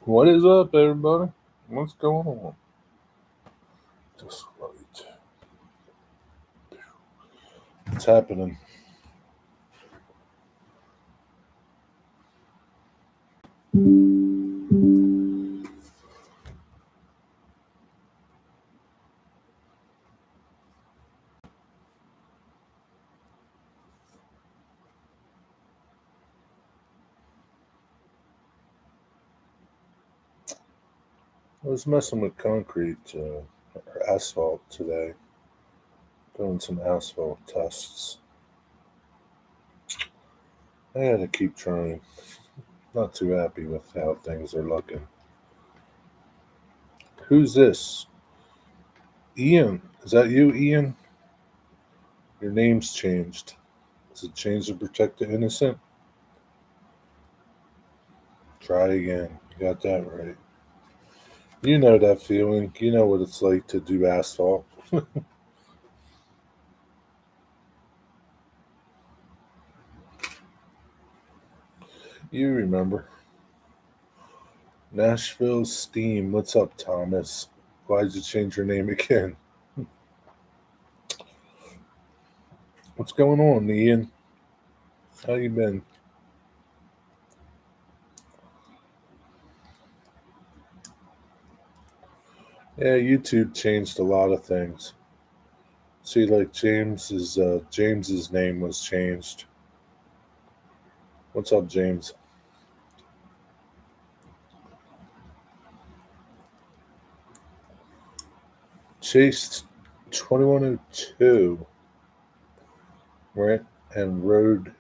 What is up, everybody? What's going on? Just right. What's happening? I was messing with concrete or asphalt today, doing some asphalt tests. I had to keep trying. Not too happy with how things are looking. Who's this? Ian. Is that you, Ian? Your name's changed. Is it changed to protect the innocent? Try again. You got that right. You know that feeling. You know what it's like to do asphalt. You remember. Nashville Steam. What's up, Thomas? Why'd you change your name again? What's going on, Ian? How you been? Yeah, YouTube changed a lot of things. See, like James's name was changed. What's up, James? Chase 2102, right? And Road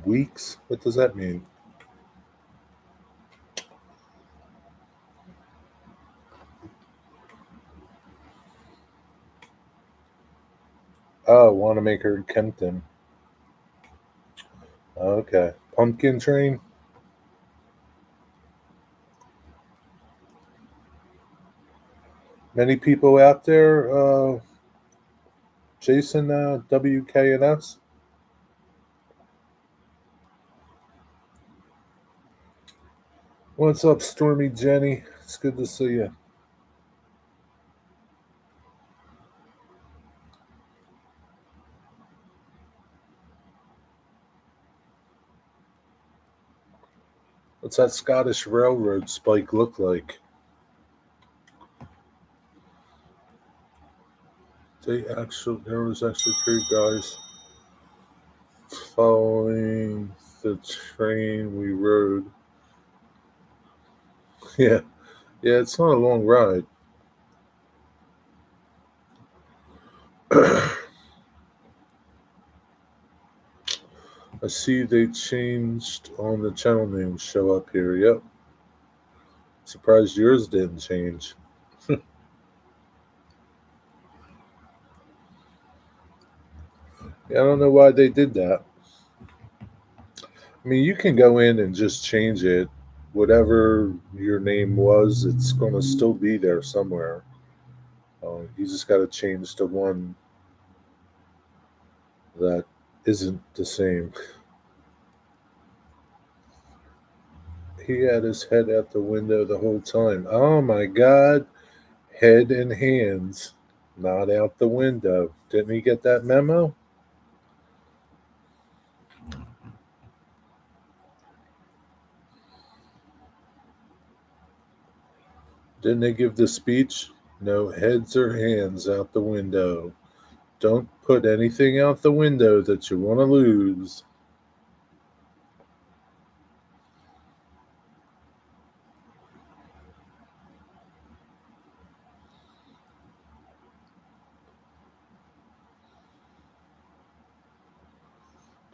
Weeks. What does that mean? Oh, Wanamaker and Kempton. Okay. Pumpkin Train. Many people out there chasing WKNS. What's up, Stormy Jenny? It's good to see you. What's that Scottish Railroad spike look like? There was actually three guys following the train we rode. Yeah, yeah, it's not a long ride. I see they changed on the channel names show up here. Yep. Surprised yours didn't change. Yeah, I don't know why they did that. I mean, you can go in and just change it. Whatever your name was, it's going to still be there somewhere. You just got to change the one that isn't the same. He had his head out the window the whole time. Oh my God. Head and hands, not out the window. Didn't he get that memo? Didn't they give the speech? No heads or hands out the window. Don't put anything out the window that you want to lose.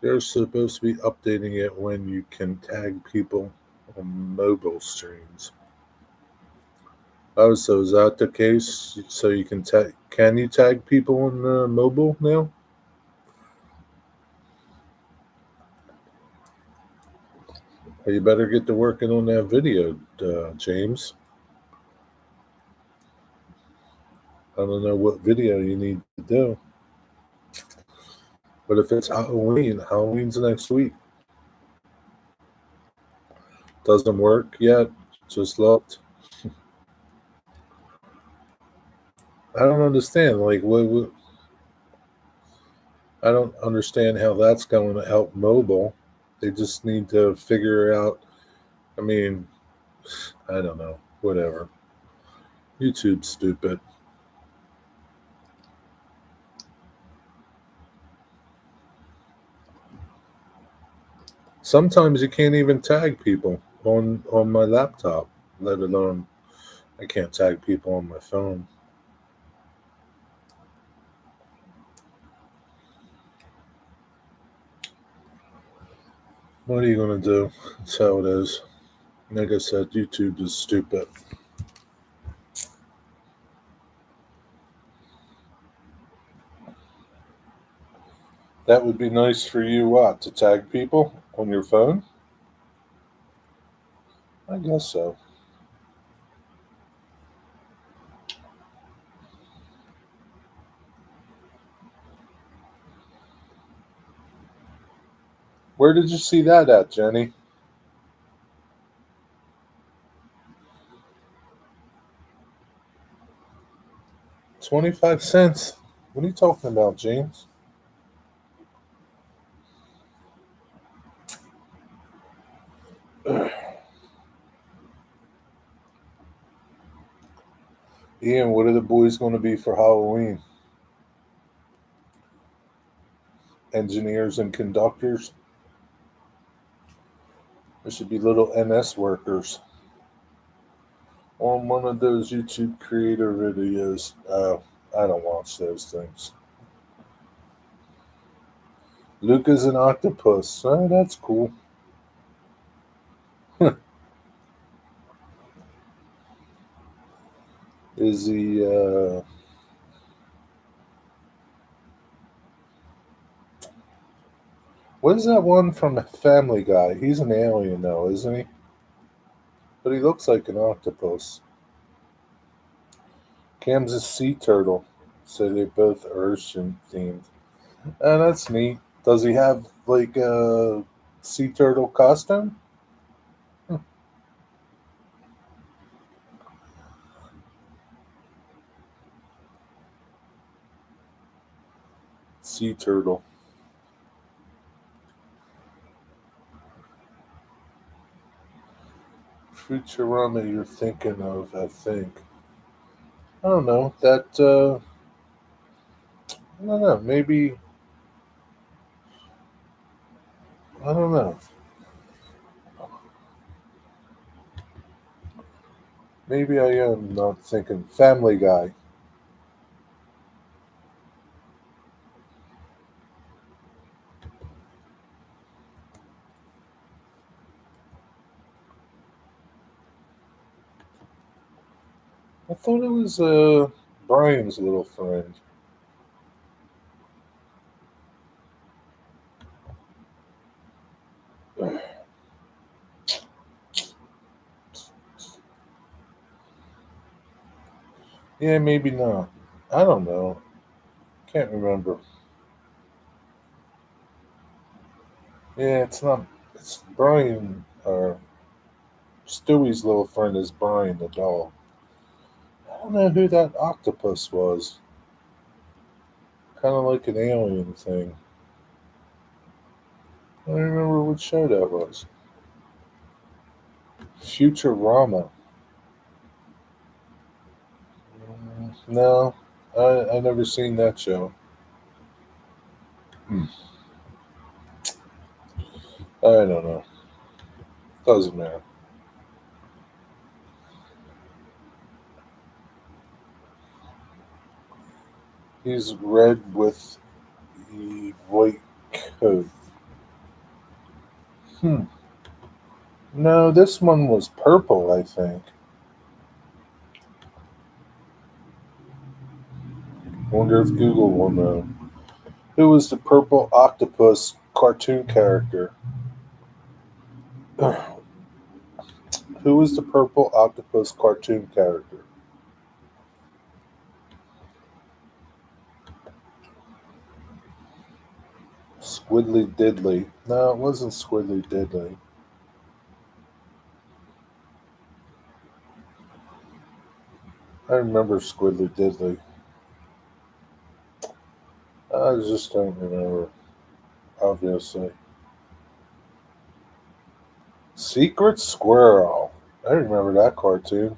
They're supposed to be updating it when you can tag people on mobile streams. Oh, so is that the case? So you can tag? Can you tag people on mobile now? Well, you better get to working on that video, James. I don't know what video you need to do, but if it's Halloween, Halloween's next week. Doesn't work yet. Just looked. I don't understand. Like, I don't understand how that's going to help mobile. They just need to figure out. I mean, I don't know. Whatever. YouTube's stupid. Sometimes you can't even tag people on my laptop, let alone I can't tag people on my phone. What are you gonna do? That's how it is. Like I said, YouTube is stupid. That would be nice for you, what, to tag people on your phone? I guess so. Where did you see that at, Jenny? 25 cents? What are you talking about, James? Ian, what are the boys going to be for Halloween? Engineers and conductors? There should be little NS workers on one of those YouTube creator videos. I don't watch those things. Luca's an octopus. Oh, that's cool. Is he? What is that one from Family Guy? He's an alien, though, isn't he? But he looks like an octopus. Cam's a sea turtle, so they're both ocean themed. That's neat. Does he have like a sea turtle costume? Hmm. Sea turtle. Futurama you're thinking of, I think. I don't know. I don't know. Maybe, I don't know. Maybe I am not thinking Family Guy. I thought it was Brian's little friend. Yeah, maybe not. I don't know. Can't remember. Yeah, it's not. It's Brian. Stewie's little friend is Brian the dog. I don't know who that octopus was. Kind of like an alien thing. I don't remember what show that was. Futurama. No, I never seen that show. Hmm. I don't know. Doesn't matter. He's red with the white coat. Hmm. No, this one was purple, I think. Wonder if Google will know. Who was the purple octopus cartoon character? Who was the purple octopus cartoon character? Squidly Diddly. No, it wasn't Squidly Diddly. I remember Squiddly Diddly. I just don't remember, obviously. Secret Squirrel. I remember that cartoon.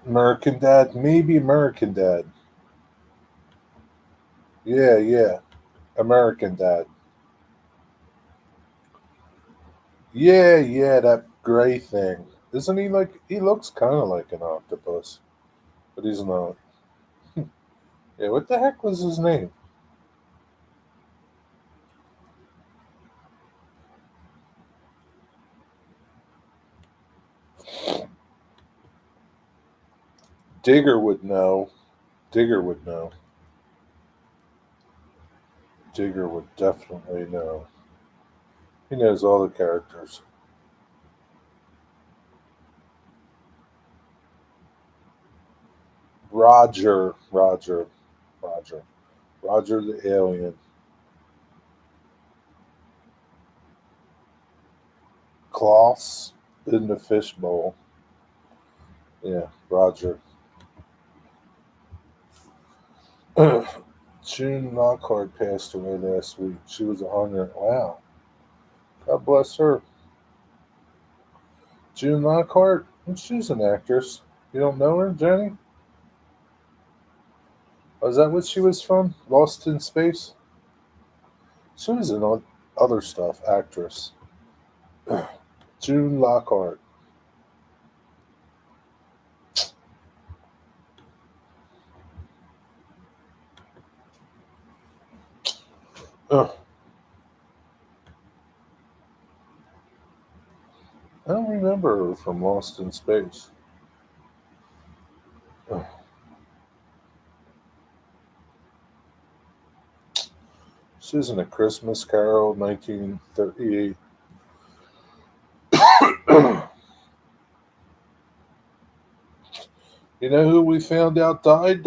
American Dad, maybe American Dad. Yeah, yeah, American Dad. Yeah, yeah, that gray thing. Isn't he like, he looks kind of like an octopus, but he's not. Yeah, what the heck was his name? Digger would know. Digger would know. Digger would definitely know. He knows all the characters. Roger, Roger, Roger. Roger the alien. Klaus in the fishbowl. Yeah, Roger. June Lockhart passed away last week. She was 100. Wow. God bless her. June Lockhart? She's an actress. You don't know her, Jenny? Oh, is that what she was from? Lost in Space? She was in other stuff, actress. June Lockhart. Ugh, I don't remember her from Lost in Space. Ugh. She was in A Christmas Carol, 1938. You know who we found out died,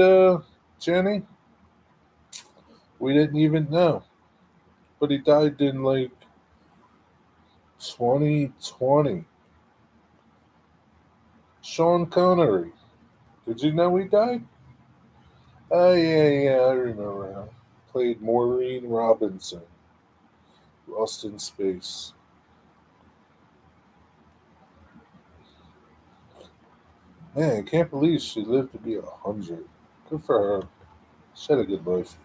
Jenny? We didn't even know. But he died in like 2020. Sean Connery. Did you know he died? Oh, yeah, yeah, I remember him. Played Maureen Robinson. Lost in Space. Man, I can't believe she lived to be 100. Good for her. She had a good life.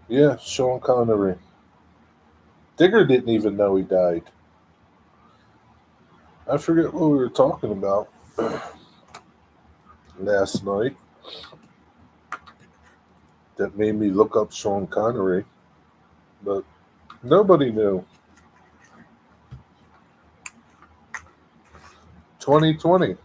Yeah, Sean Connery. Digger didn't even know he died. I forget what we were talking about last night that made me look up Sean Connery, but nobody knew. 2020.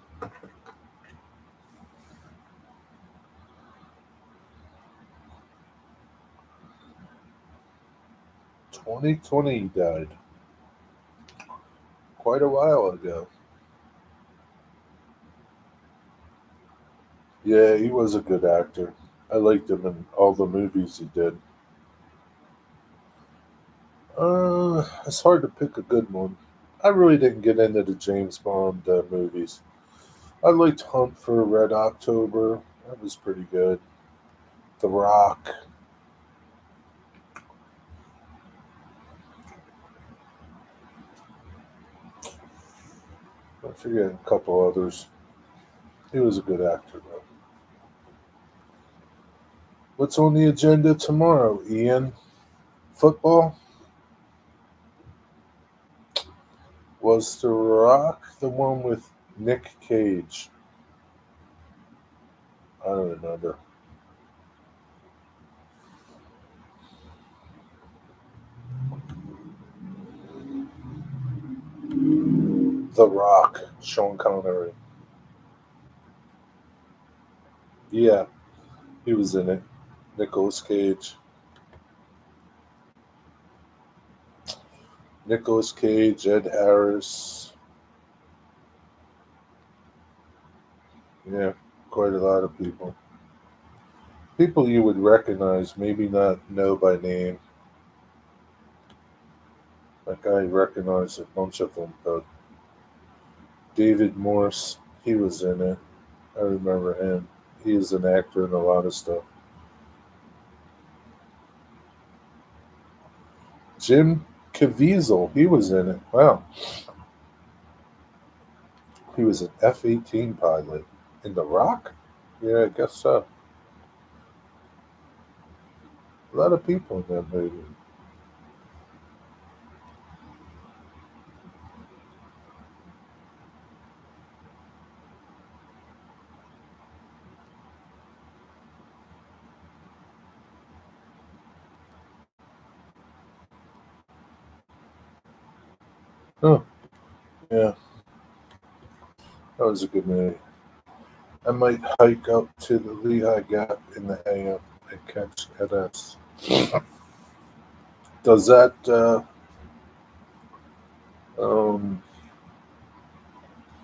2020 he died. Quite a while ago. Yeah, he was a good actor. I liked him in all the movies he did. It's hard to pick a good one. I really didn't get into the James Bond movies. I liked Hunt for Red October. That was pretty good. The Rock. I forget a couple others. He was a good actor, though. What's on the agenda tomorrow, Ian? Football? Was The Rock the one with Nick Cage? I don't remember. The Rock, Sean Connery. Yeah, he was in it. Nicolas Cage. Nicolas Cage, Ed Harris. Yeah, quite a lot of people. People you would recognize, maybe not know by name. Like I recognize a bunch of them, but David Morse, he was in it. I remember him. He is an actor in a lot of stuff. Jim Caviezel, he was in it. Wow, he was an F-18 pilot in The Rock. Yeah, I guess so. A lot of people in that movie. Oh, yeah, that was a good movie. I might hike up to the Lehigh Gap in the AM and catch NS. Does that um,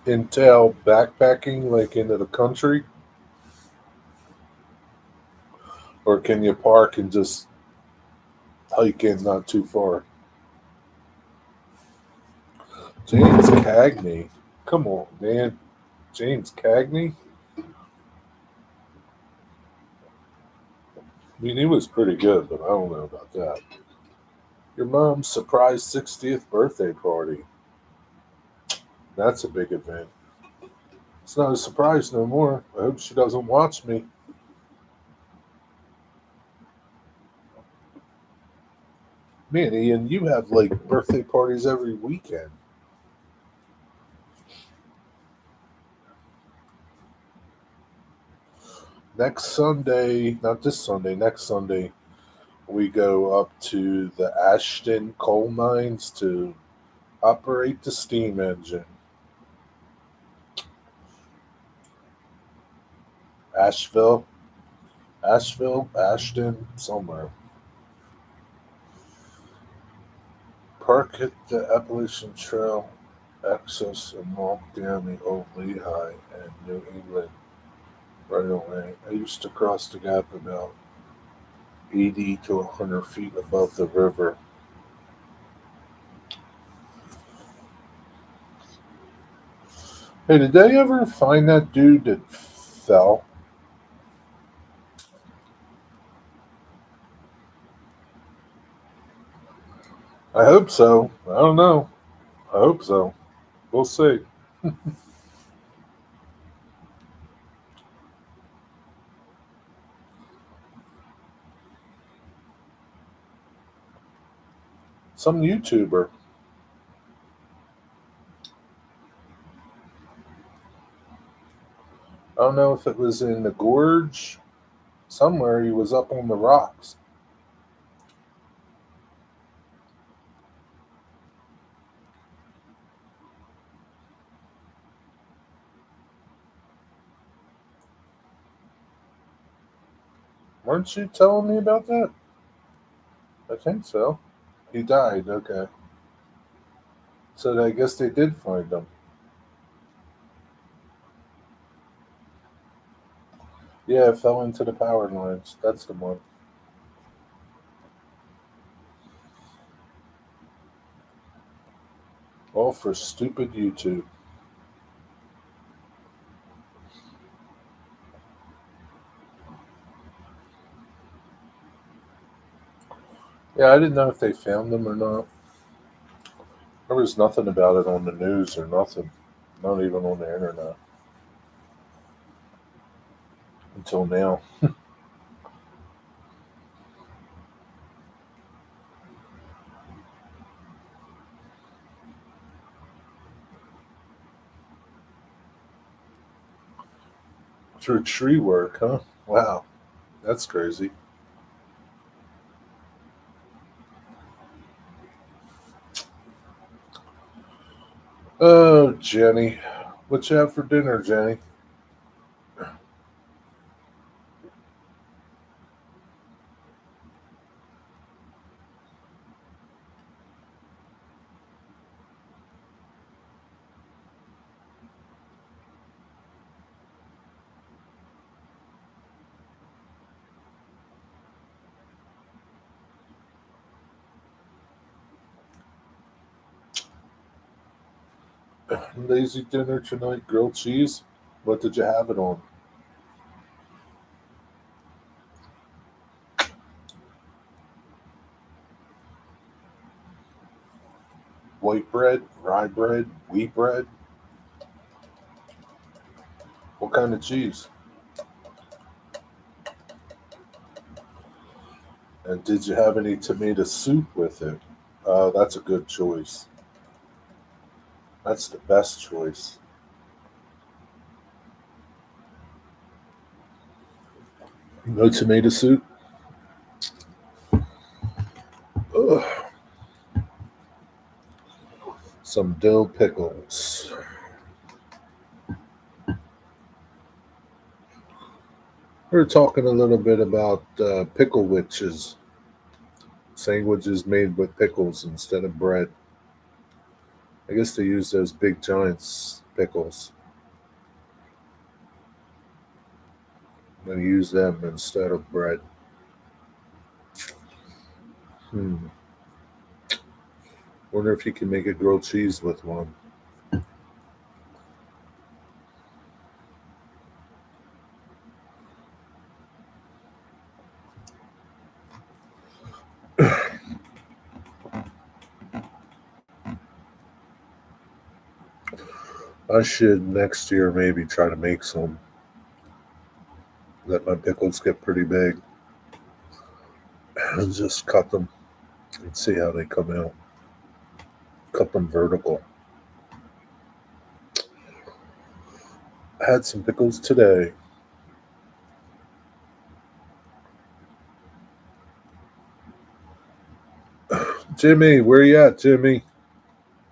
entail backpacking like into the country, or can you park and just hike in not too far? James Cagney, come on, man, James Cagney. I mean, he was pretty good, but I don't know about that. Your mom's surprise 60th birthday party. That's a big event. It's not a surprise no more. I hope she doesn't watch me. Man, Ian, you have like birthday parties every weekend. Next Sunday, not this Sunday, next Sunday, we go up to the Ashton coal mines to operate the steam engine. Asheville, Ashton, somewhere. Park at the Appalachian Trail, access and walk down the old Lehigh and New England right away. I used to cross the gap about 80 to 100 feet above the river. Hey, did they ever find that dude that fell? I hope so. I don't know. I hope so. We'll see. Some YouTuber. I don't know if it was in the gorge. Somewhere he was up on the rocks. Weren't you telling me about that? I think so. He died. Okay. So I guess they did find him. Yeah, fell into the power lines. That's the one. All for stupid YouTube. Yeah, I didn't know if they found him or not. There was nothing about it on the news or nothing. Not even on the internet until now. Through tree work, huh? Wow, that's crazy. Oh, Jenny. What you have for dinner, Jenny? Lazy dinner tonight, grilled cheese. What did you have it on? White bread, rye bread, wheat bread? What kind of cheese? And did you have any tomato soup with it? That's a good choice. That's the best choice. No tomato soup? Ugh. Some dill pickles. We are talking a little bit about pickle witches, sandwiches made with pickles instead of bread. I guess they use those big giants pickles. They use them instead of bread. Hmm. Wonder if you can make a grilled cheese with one. I should next year maybe try to make some. Let my pickles get pretty big and just cut them and see how they come out. Cut them vertical. I had some pickles today. Jimmy, where you at, Jimmy?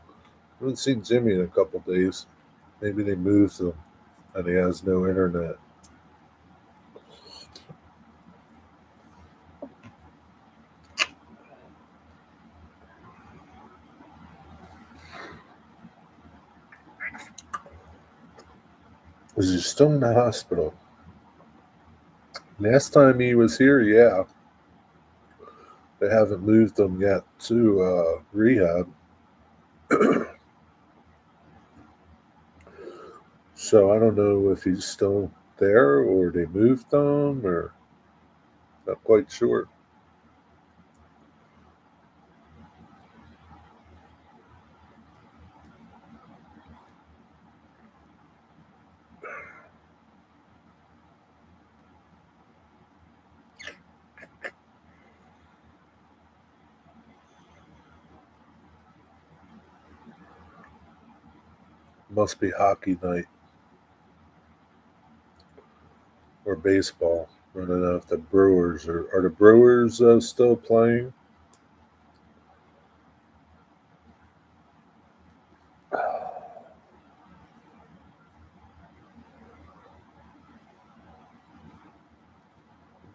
I haven't seen Jimmy in a couple days. Maybe they moved him and he has no internet. Is he still in the hospital? Last time he was here, yeah. They haven't moved him yet to rehab. So I don't know if he's still there or they moved him or not quite sure. Must be hockey night or baseball. I don't know if the Brewers are the Brewers still playing.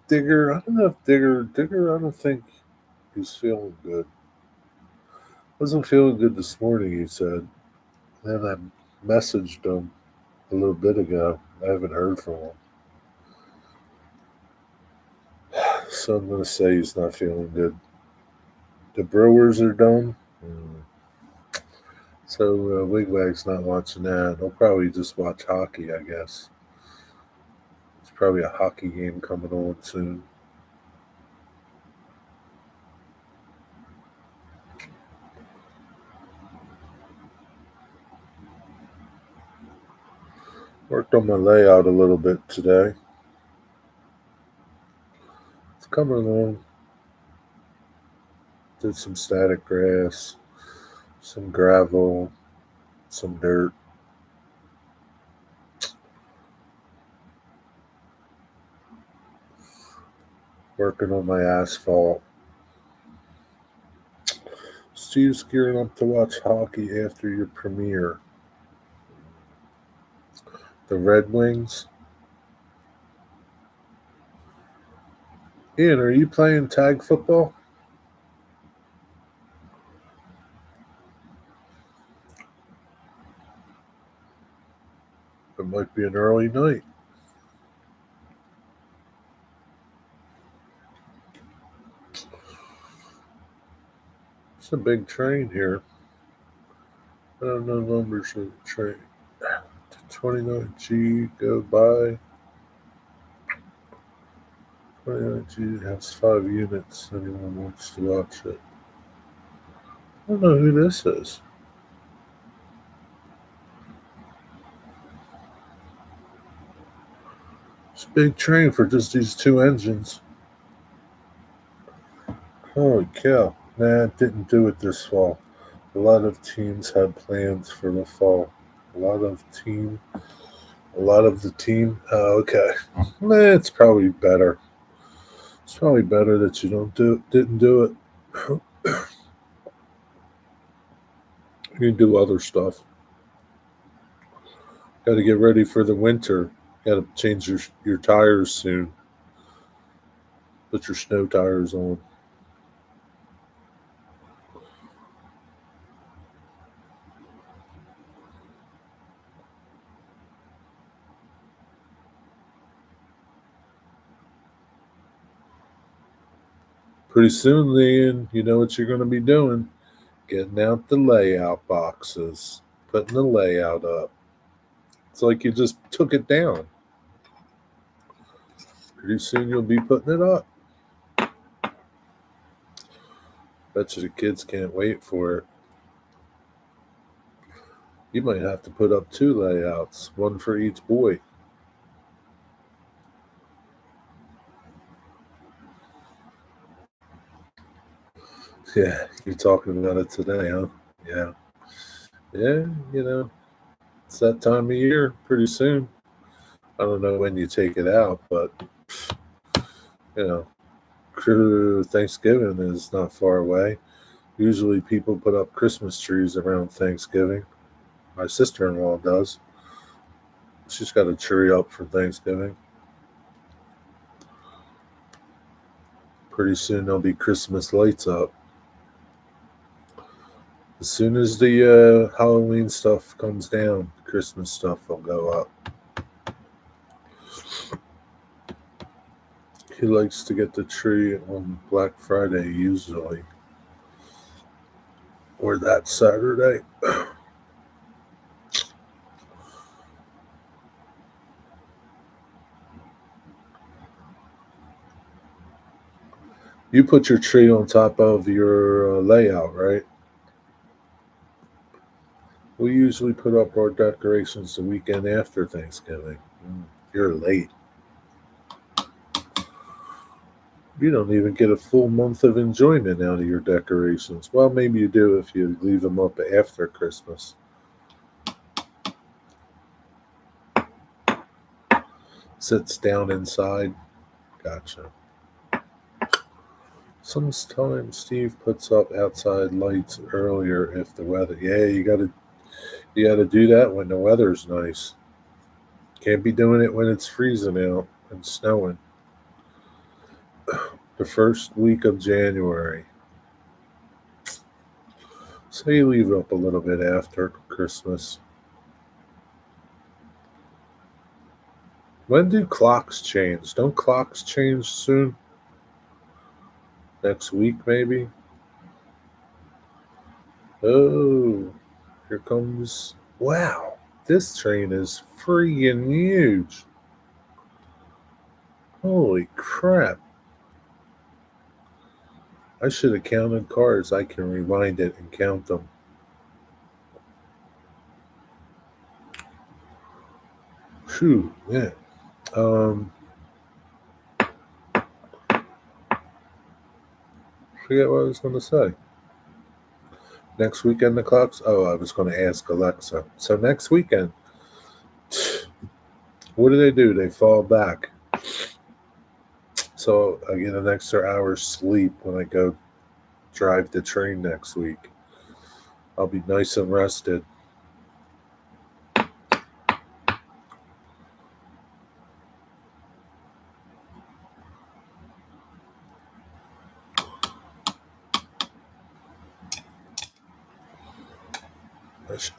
Digger, I don't know if Digger. I don't think he's feeling good. Wasn't feeling good this morning. He said. Then I messaged him a little bit ago. I haven't heard from him, so I'm gonna say he's not feeling good. The Brewers are done. Mm. So Wigwag's not watching that. He'll probably just watch hockey, I guess. There's probably a hockey game coming on soon. Worked on my layout a little bit today. It's coming along. Did some static grass, some gravel, some dirt. Working on my asphalt. Steve's gearing up to watch hockey after your premiere. The Red Wings. Ian, are you playing tag football? It might be an early night. It's a big train here. I don't know numbers of the train. 29G go by. 29G has 5 units. Anyone wants to watch it? I don't know who this is. It's a big train for just these two engines. Holy cow. Nah, it didn't do it this fall. A lot of teams had plans for the fall. A lot of the team. Oh, okay. It's probably better. It's probably better that you didn't do it. You can do other stuff. Got to get ready for the winter. Got to change your tires soon. Put your snow tires on. Pretty soon, then, you know what you're going to be doing. Getting out the layout boxes. Putting the layout up. It's like you just took it down. Pretty soon you'll be putting it up. Bet you the kids can't wait for it. You might have to put up 2 layouts, one for each boy. Yeah, you're talking about it today, huh? Yeah. Yeah, it's that time of year pretty soon. I don't know when you take it out, but, you know, Thanksgiving is not far away. Usually people put up Christmas trees around Thanksgiving. My sister in law does. She's got a tree up for Thanksgiving. Pretty soon there'll be Christmas lights up. As soon as the Halloween stuff comes down, Christmas stuff will go up. He likes to get the tree on Black Friday usually, or that Saturday. You put your tree on top of your layout, right? We usually put up our decorations the weekend after Thanksgiving. You're late. You don't even get a full month of enjoyment out of your decorations. Well, maybe you do if you leave them up after Christmas. Sits down inside. Gotcha. Sometimes Steve puts up outside lights earlier if the weather. Yeah, you gotta do that when the weather's nice. Can't be doing it when it's freezing out and snowing. The first week of January. So you leave it up a little bit after Christmas. When do clocks change? Don't clocks change soon? Next week, maybe? Oh, here comes. Wow, this train is freaking huge. Holy crap. I should have counted cars. I can rewind it and count them. Phew, yeah. Um, Forget what I was going to say. Next weekend, the clocks. Oh, I was going to ask Alexa. So next weekend, what do? They fall back. So I get an extra hour's sleep when I go drive the train next week. I'll be nice and rested.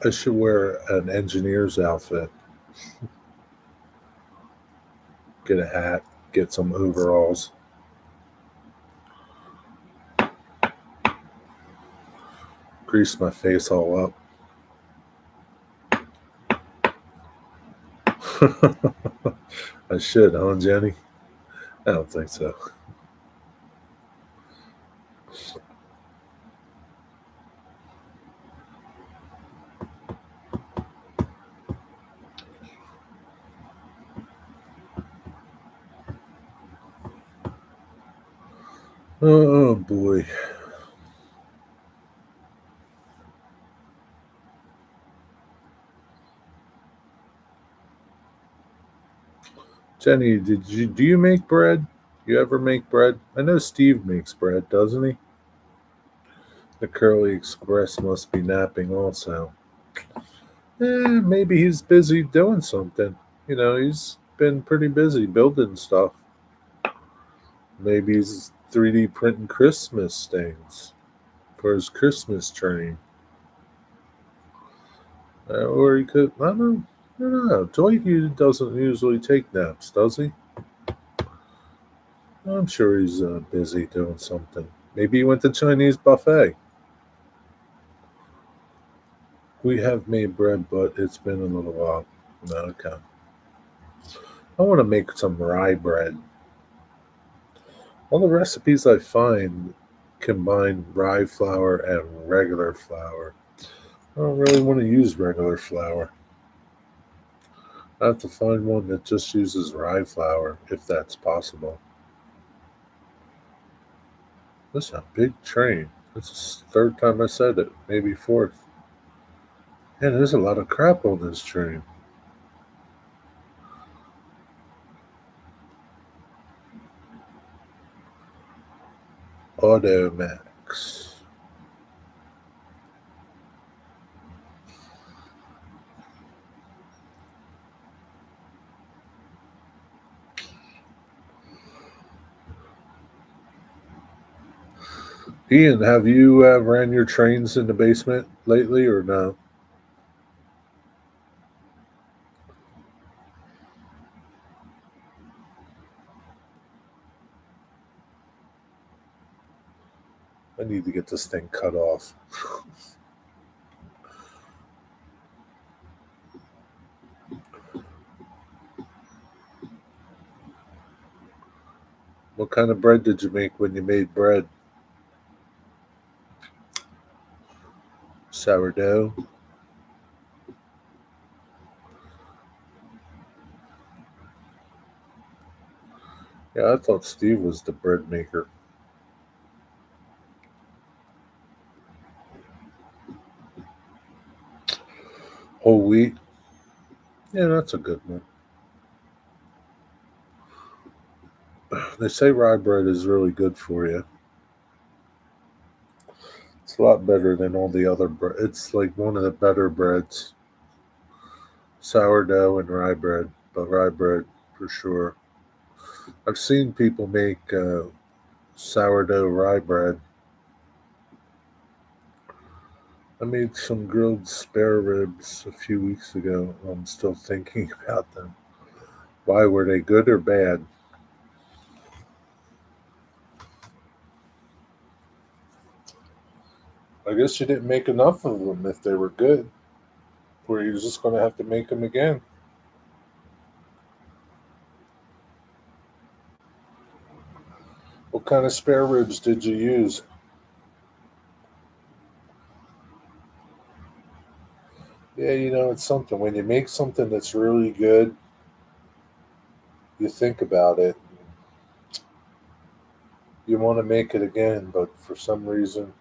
I should wear an engineer's outfit. Get a hat, get some overalls. Grease my face all up. I should, huh, Jenny? I don't think so. Oh boy. Jenny, do you make bread? You ever make bread? I know Steve makes bread, doesn't he? The Curly Express must be napping also. Maybe he's busy doing something. He's been pretty busy building stuff. Maybe he's 3D printing Christmas things for his Christmas tree. Or he could, I don't know. Joy doesn't usually take naps, does he? I'm sure he's busy doing something. Maybe he went to Chinese buffet. We have made bread, but it's been a little while. No, okay. I want to make some rye bread. All the recipes I find combine rye flour and regular flour. I don't really want to use regular flour. I have to find one that just uses rye flour, if that's possible. This is a big train. This is the third time I said it, maybe fourth. Yeah, there's a lot of crap on this train. Automax. Ian, have you ran your trains in the basement lately or no? I need to get this thing cut off. What kind of bread did you make when you made bread? Sourdough? Yeah, I thought Steve was the bread maker. Whole wheat? Yeah, that's a good one. They say rye bread is really good for you. It's a lot better than all the other bread. It's like one of the better breads. Sourdough and rye bread, but rye bread for sure. I've seen people make sourdough rye bread. I made some grilled spare ribs a few weeks ago. I'm still thinking about them. Why were they good or bad? I guess you didn't make enough of them if they were good, or you're just going to have to make them again. What kind of spare ribs did you use? Yeah, it's something. When you make something that's really good, you think about it. You want to make it again, but for some reason,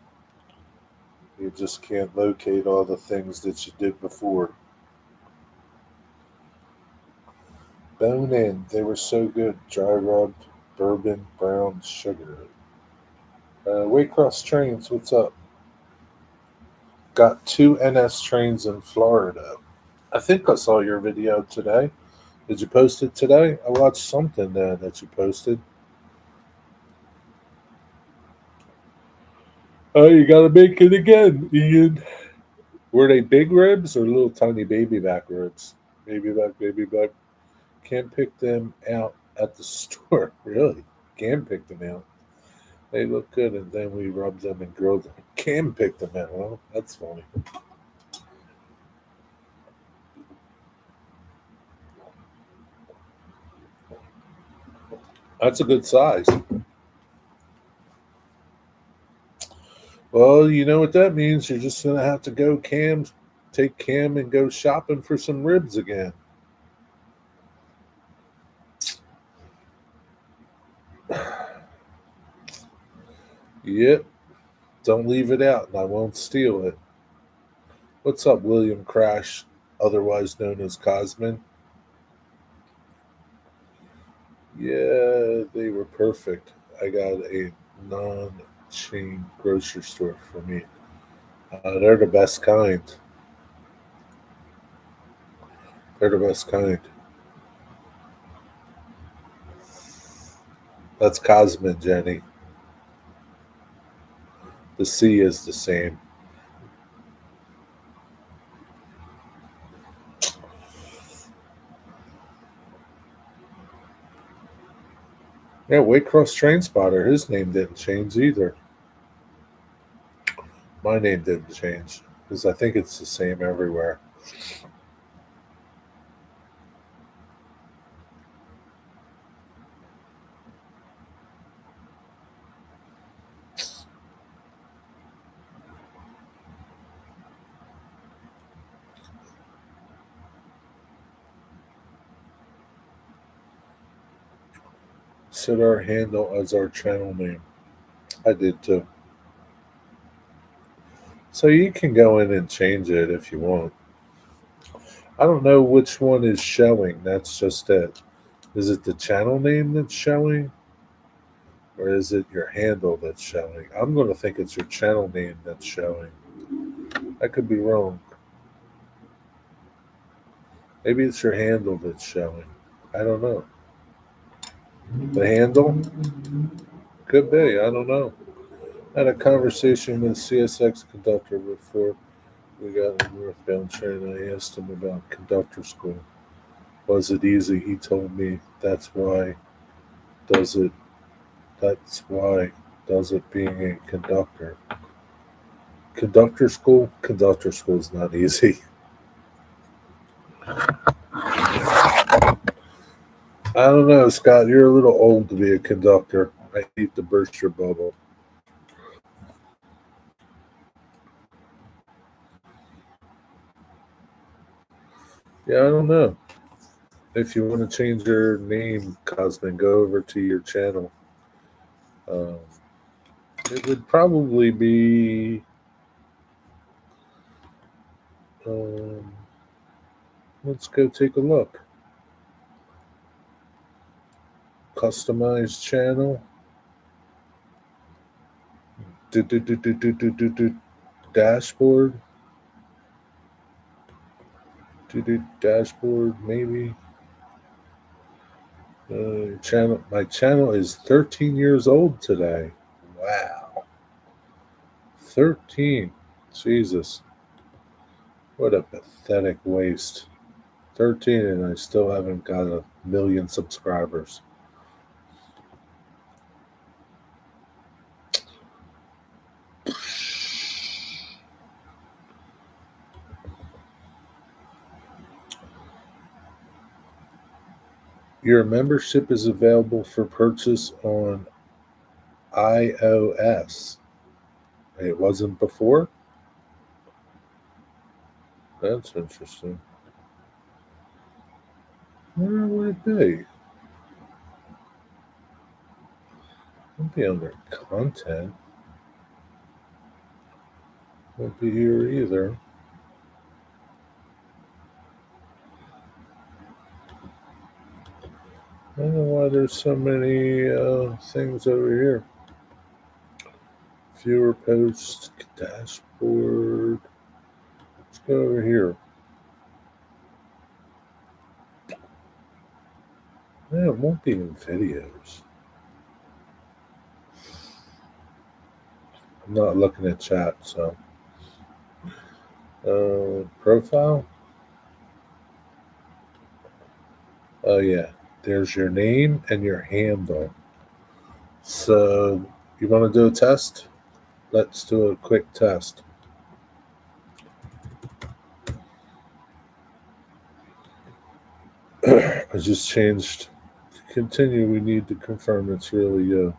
you just can't locate all the things that you did before. Bone in, they were so good. Dry rubbed, bourbon, brown sugar. Waycross Trains, what's up? Got two NS trains in Florida. I think I saw your video today. Did you post it today? I watched something that you posted. Oh, you gotta make it again, Ian. Were they big ribs or little tiny baby back ribs? Baby back, baby back. Can't pick them out at the store. Really? Can pick them out. They look good, and then we rub them and grill them. Can pick them out. Well, that's funny. That's a good size. Well, you know what that means. You're just gonna have to take Cam and go shopping for some ribs again. Yep. Don't leave it out, and I won't steal it. What's up, William Crash, otherwise known as Cosman? Yeah, they were perfect. I got a non-chain grocery store for me. They're the best kind. They're the best kind. That's Cosman, Jenny. The C is the same. Yeah, Waycross Train Spotter, his name didn't change either. My name didn't change because I think it's the same everywhere. Set our handle as our channel name. I did too. So you can go in and change it if you want. I don't know which one is showing. That's just it. Is it the channel name that's showing? Or is it your handle that's showing? I'm going to think it's your channel name that's showing. I could be wrong. Maybe it's your handle that's showing. I don't know. The handle? Could be. I don't know. I had a conversation with CSX conductor before we got on northbound train. I asked him about conductor school. Was it easy? He told me does it that's why does it being a conductor. Conductor school is not easy. I don't know, Scott. You're a little old to be a conductor. I hate to burst your bubble. Yeah, I don't know. If you want to change your name, Cosmin, go over to your channel. Um, it would probably be. Um, let's go take a look. Customize channel. Do dashboard. Do dashboard maybe. Channel. My channel is 13 years old today. Wow, 13. Jesus, what a pathetic waste. 13, and I still haven't got a million subscribers. Your membership is available for purchase on iOS. It wasn't before? That's interesting. Where would it be? Won't be under content. Won't be here either. I don't know why there's so many things over here. Viewer posts, dashboard. Let's go over here. Yeah, it won't be in videos. I'm not looking at chat, so. Profile. Oh, yeah. There's your name and your handle. So, you want to do a test? Let's do a quick test. I just changed continue, we need to confirm it's really you.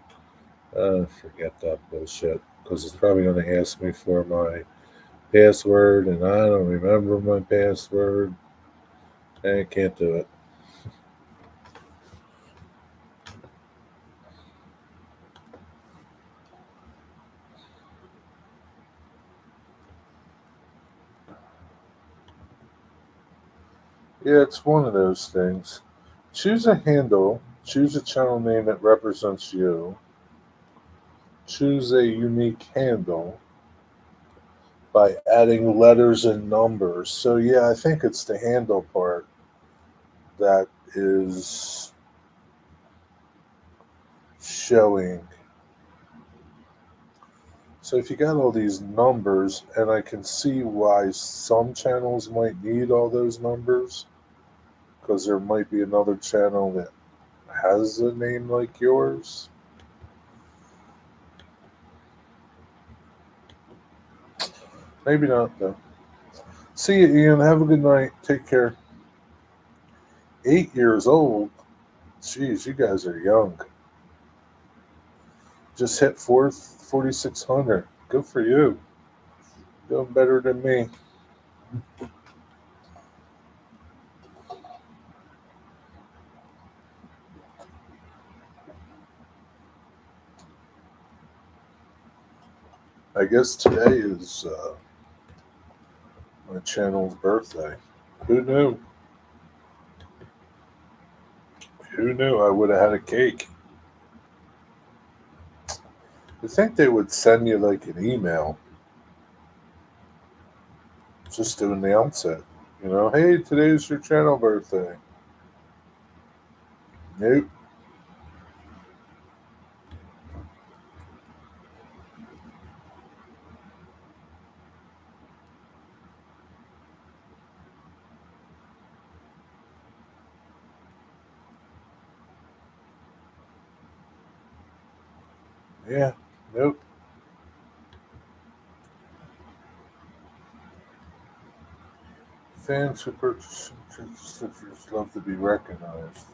Forget that bullshit because it's probably going to ask me for my password, and I don't remember my password. I can't do it. Yeah, it's one of those things. Choose a handle, choose a channel name that represents you, choose a unique handle by adding letters and numbers. So, yeah, I think it's the handle part that is showing. So, if you got all these numbers, and I can see why some channels might need all those numbers, because there might be another channel that has a name like yours. Maybe not, though. See you, Ian. Have a good night. Take care. 8 years old? Jeez, you guys are young. Just hit 4,600. Good for you. Doing better than me. I guess today is my channel's birthday. Who knew? Who knew I would have had a cake? I think they would send you like an email just to announce it. You know, hey, today's your channel birthday. Nope. Yeah. Nope. Fans who purchase stickers love to be recognized.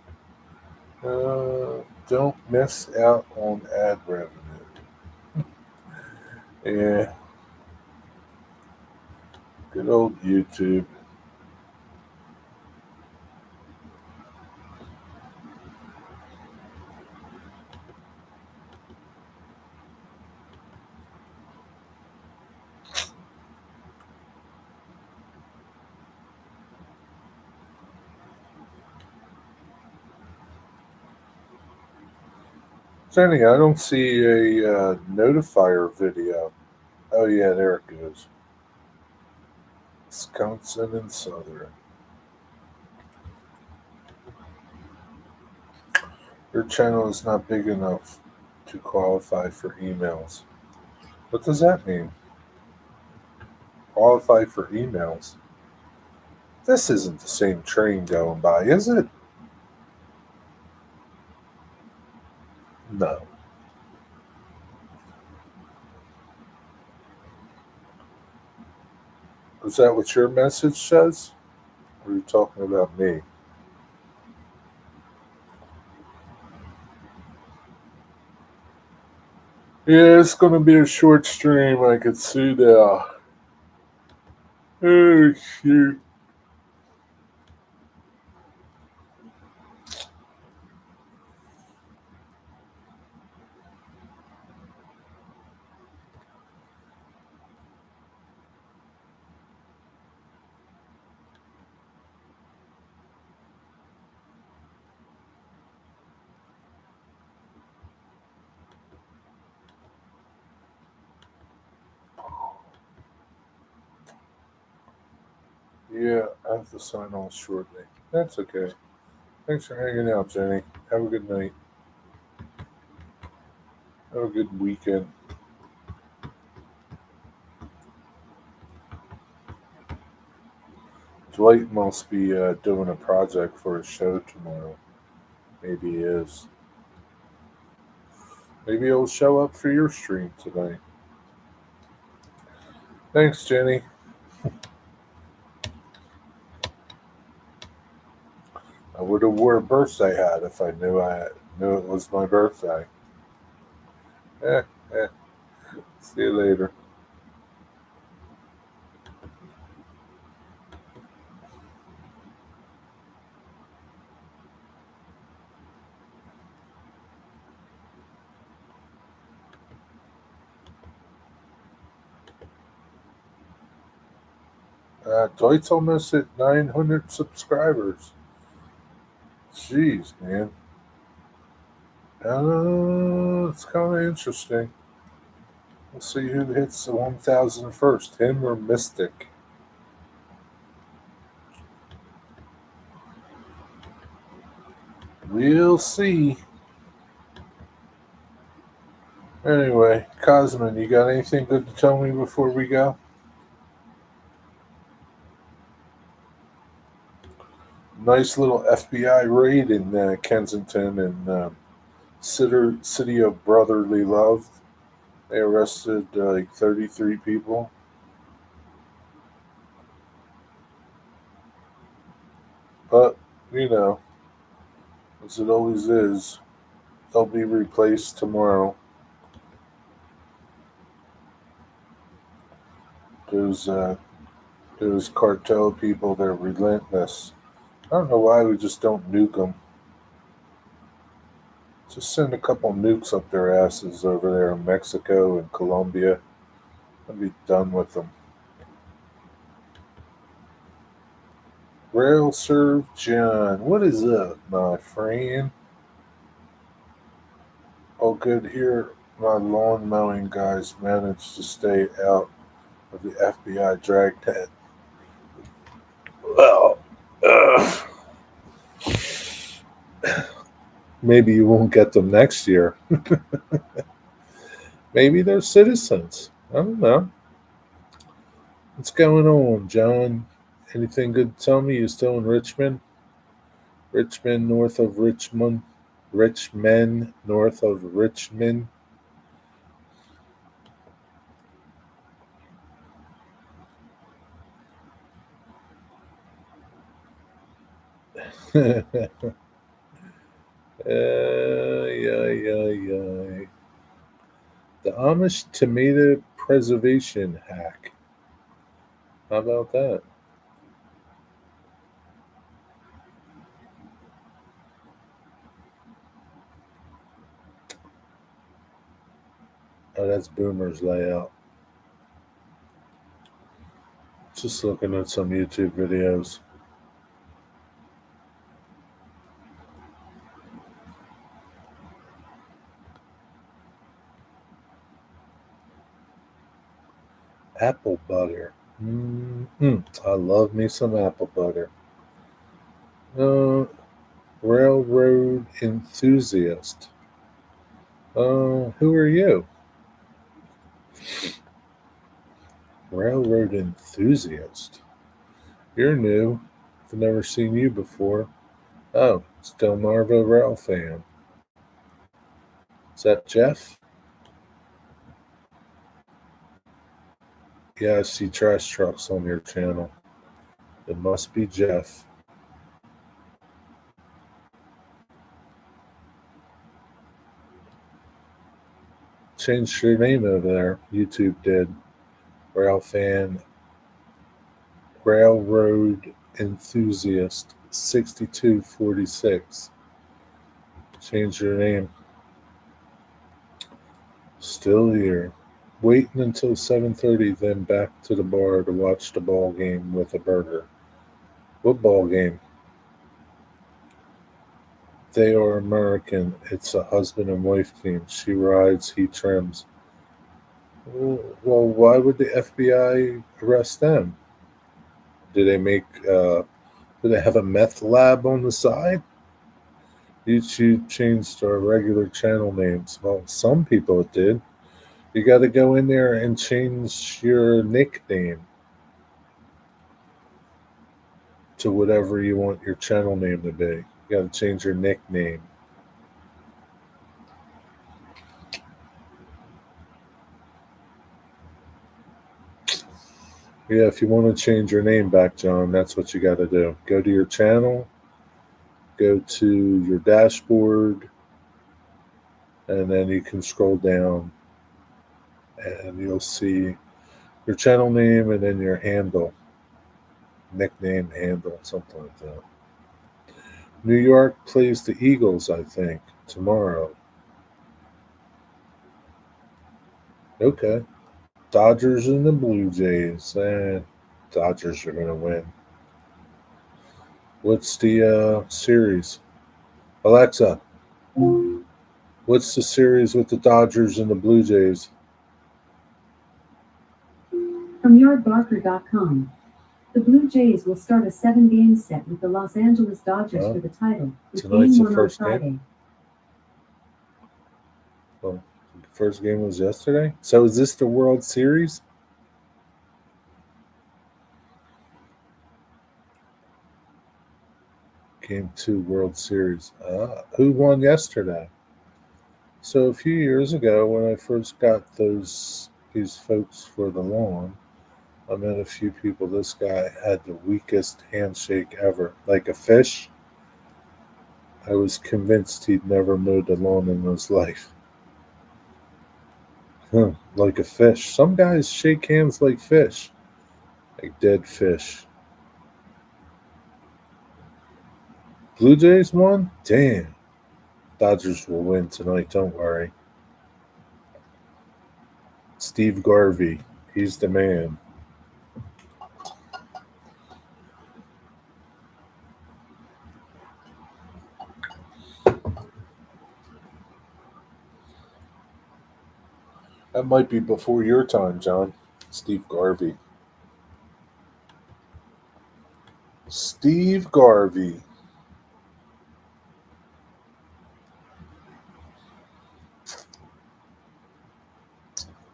Don't miss out on ad revenue. Yeah, good old YouTube. Jenny, I don't see a notifier video. Oh, yeah, there it goes. Wisconsin and Southern. Your channel is not big enough to qualify for emails. What does that mean? Qualify for emails? This isn't the same train going by, is it? No. Is that what your message says? Or are you talking about me? Yeah, it's going to be a short stream. I could see that. Oh, shoot. Yeah, I have to sign off shortly. That's okay. Thanks for hanging out, Jenny. Have a good night. Have a good weekend. Dwight must be doing a project for a show tomorrow. Maybe he is. Maybe he'll show up for your stream tonight. Thanks, Jenny. I would have wore a birthday hat if I knew it was my birthday. Eh, eh. See you later. Dwight's almost at 900 subscribers. Jeez, man. It's kind of interesting. We'll see who hits the 1,000 first, him or Mystic. We'll see. Anyway, Cosmin, you got anything good to tell me before we go? Nice little FBI raid in Kensington and City of Brotherly Love. They arrested like 33 people. But, you know, as it always is, they'll be replaced tomorrow. Those, uh, those cartel people, they're relentless. I don't know why we just don't nuke them. Just send a couple nukes up their asses over there in Mexico and Colombia and be done with them. Rail Serve John, what is up, my friend? Oh, good here. My lawn mowing guys managed to stay out of the FBI dragnet. Well, maybe you won't get them next year. Maybe they're citizens. I don't know. What's going on, John? Anything good to tell me? You still in Richmond? Richmond, north of Richmond. Richmond, north of Richmond. Yeah. The Amish tomato preservation hack. How about that? Oh, that's Boomer's layout. Just looking at some YouTube videos. Apple butter. I love me some apple butter. Uh, Railroad enthusiast. Who are you? Railroad enthusiast. You're new. I've never seen you before. Oh, it's Delmarva Rail fan. Is that Jeff? Yeah, I see trash trucks on your channel. It must be Jeff. Changed your name over there. YouTube did. Rail fan, Railroad enthusiast, 6246. Change your name. Still here. Waiting until 7:30, then back to the bar to watch the ball game with a burger. What ball game? They are American. It's a husband and wife team. She rides, he trims. Well, why would the FBI arrest them? Do they make? Do they have a meth lab on the side? YouTube changed our regular channel names. Well, some people did. You got to go in there and change your nickname to whatever you want your channel name to be. You got to change your nickname. Yeah, if you want to change your name back, John, that's what you got to do. Go to your channel, go to your dashboard, and then you can scroll down, and you'll see your channel name and then your handle, nickname, handle, something like that. New York plays the Eagles, I think, tomorrow. Okay. Dodgers and the Blue Jays. Dodgers are going to win. What's the series? Alexa, what's the series with the Dodgers and the Blue Jays? From yardbarker.com. The Blue Jays will start a 7-game set with the Los Angeles Dodgers for the title, with Tonight's Game the 1 first on Friday. game? Well, the first game was yesterday. So is this the World Series? Game 2 World Series. Who won yesterday? So a few years ago, when I first got these folks for the lawn, I met a few people. This guy had the weakest handshake ever, like a fish. I was convinced he'd never mowed the lawn in his life. Like a fish. Some guys shake hands like fish, like dead fish. Blue Jays won? Damn. Dodgers will win tonight, don't worry. Steve Garvey, he's the man. That might be before your time, John. Steve Garvey. Steve Garvey.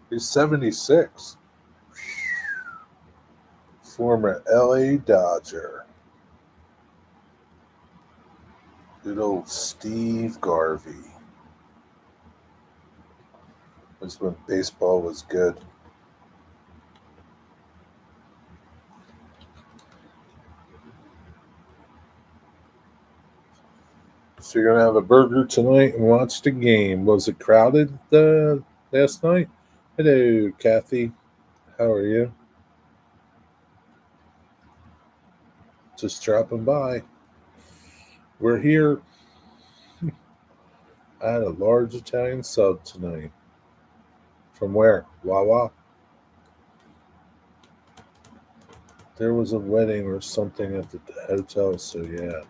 He's 76. Former LA Dodger. Good old Steve Garvey. Was when baseball was good. So you're gonna have a burger tonight and watch the game. Was it crowded last night? Hello, Kathy. How are you? Just dropping by. We're here. I had a large Italian sub tonight. From where? Wawa? There was a wedding or something at the hotel, so yeah.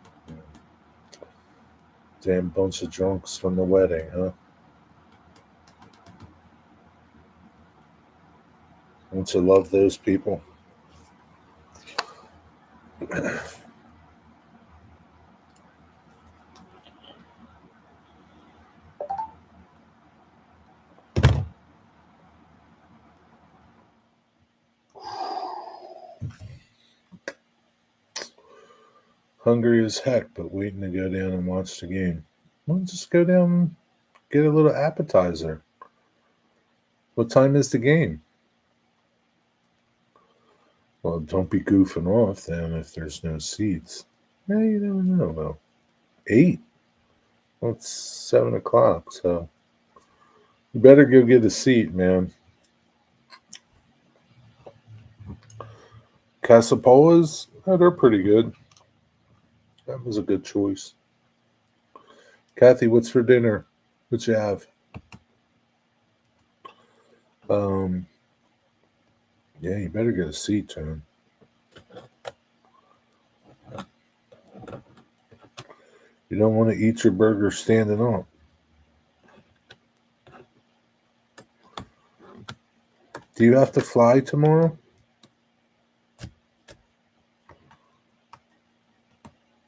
Damn bunch of drunks from the wedding, huh? Don't you love those people? Hungry as heck, but waiting to go down and watch the game. Well, just go down and get a little appetizer. What time is the game? Well, don't be goofing off then if there's no seats. No, you never know, though. 8? Well, it's 7 o'clock, so you better go get a seat, man. Casapolas? Oh, they're pretty good. That was a good choice. Kathy, what's for dinner? What you have? Um, yeah, you better get a seat, John. You don't want to eat your burger standing up. Do you have to fly tomorrow?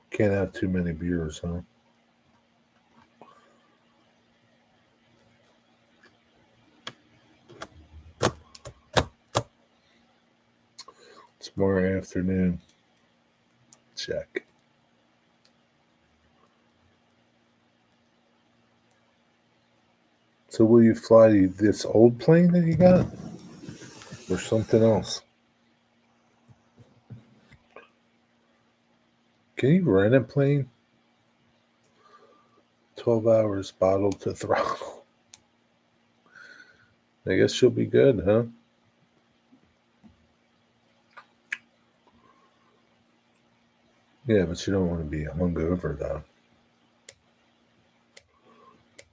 Can't have too many beers, huh? Tomorrow afternoon. Check. So will you fly this old plane that you got? Or something else? Can you rent a plane? 12 hours bottle to throttle. I guess she'll be good, huh? Yeah, but you don't want to be hungover, though.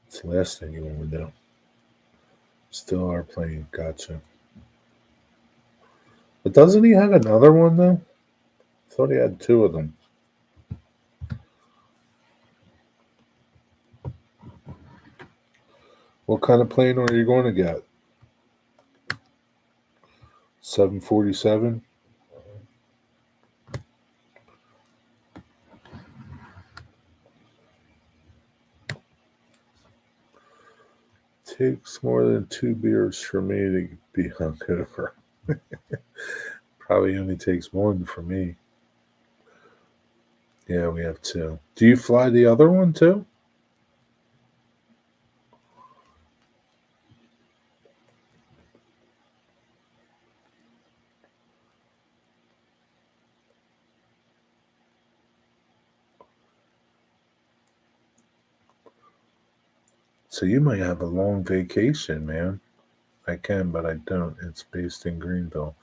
It's the last thing you want to do. Still are playing. Gotcha. But doesn't he have another one, though? I thought he had two of them. What kind of plane are you going to get? 747? Takes more than 2 beers for me to be hungover. Probably only takes one for me. Yeah, we have two. Do you fly the other one too? So you might have a long vacation, man. I can, but I don't. It's based in Greenville.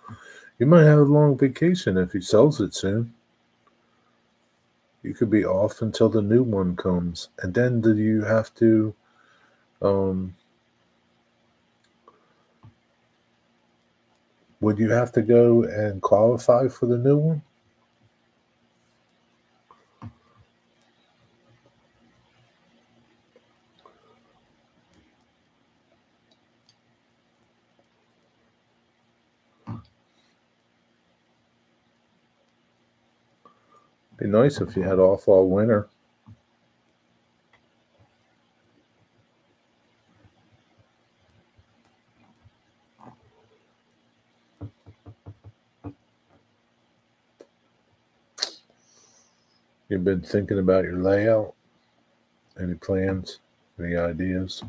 You might have a long vacation if he sells it soon. You could be off until the new one comes. And then do you have to um would you have to go and qualify for the new one? Be nice if you had off all winter. You've been thinking about your layout? Any plans? Any ideas?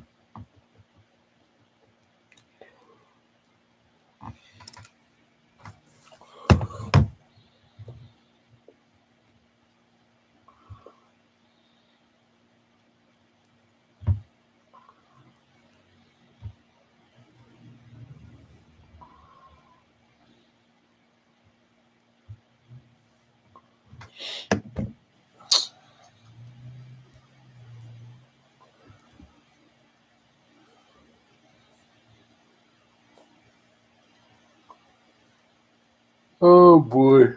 Oh boy.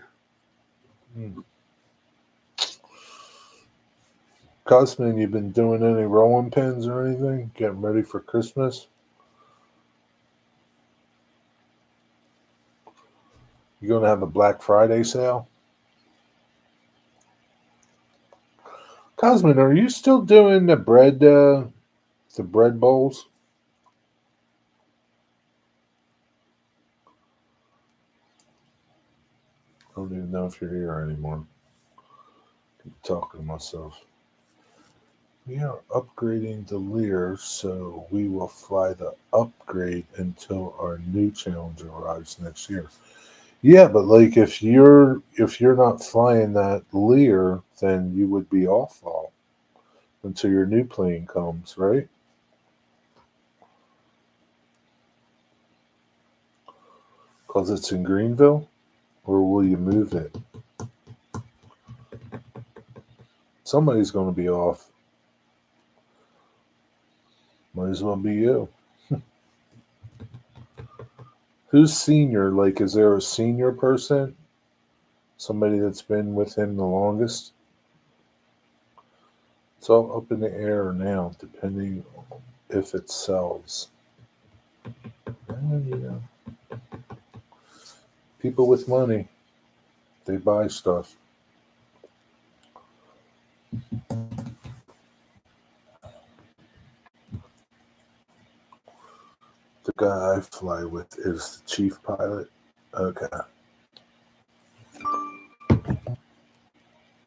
Cosman, you been doing any rolling pins or anything? Getting ready for Christmas? You gonna have a Black Friday sale? Cosman, are you still doing the bread bowls? I don't even know if you're here anymore. I'm talking to myself. We are upgrading the Lear, so we will fly the upgrade until our new Challenger arrives next year. Yeah, but like if you're not flying that Lear, then you would be off all until your new plane comes, right? Because it's in Greenville, or will you move it? Somebody's going to be off. Might as well be you. Who's senior? Like, is there a senior person? Somebody that's been with him the longest? It's all up in the air now, depending if it sells. And, people with money, they buy stuff. The guy I fly with is the chief pilot. Okay.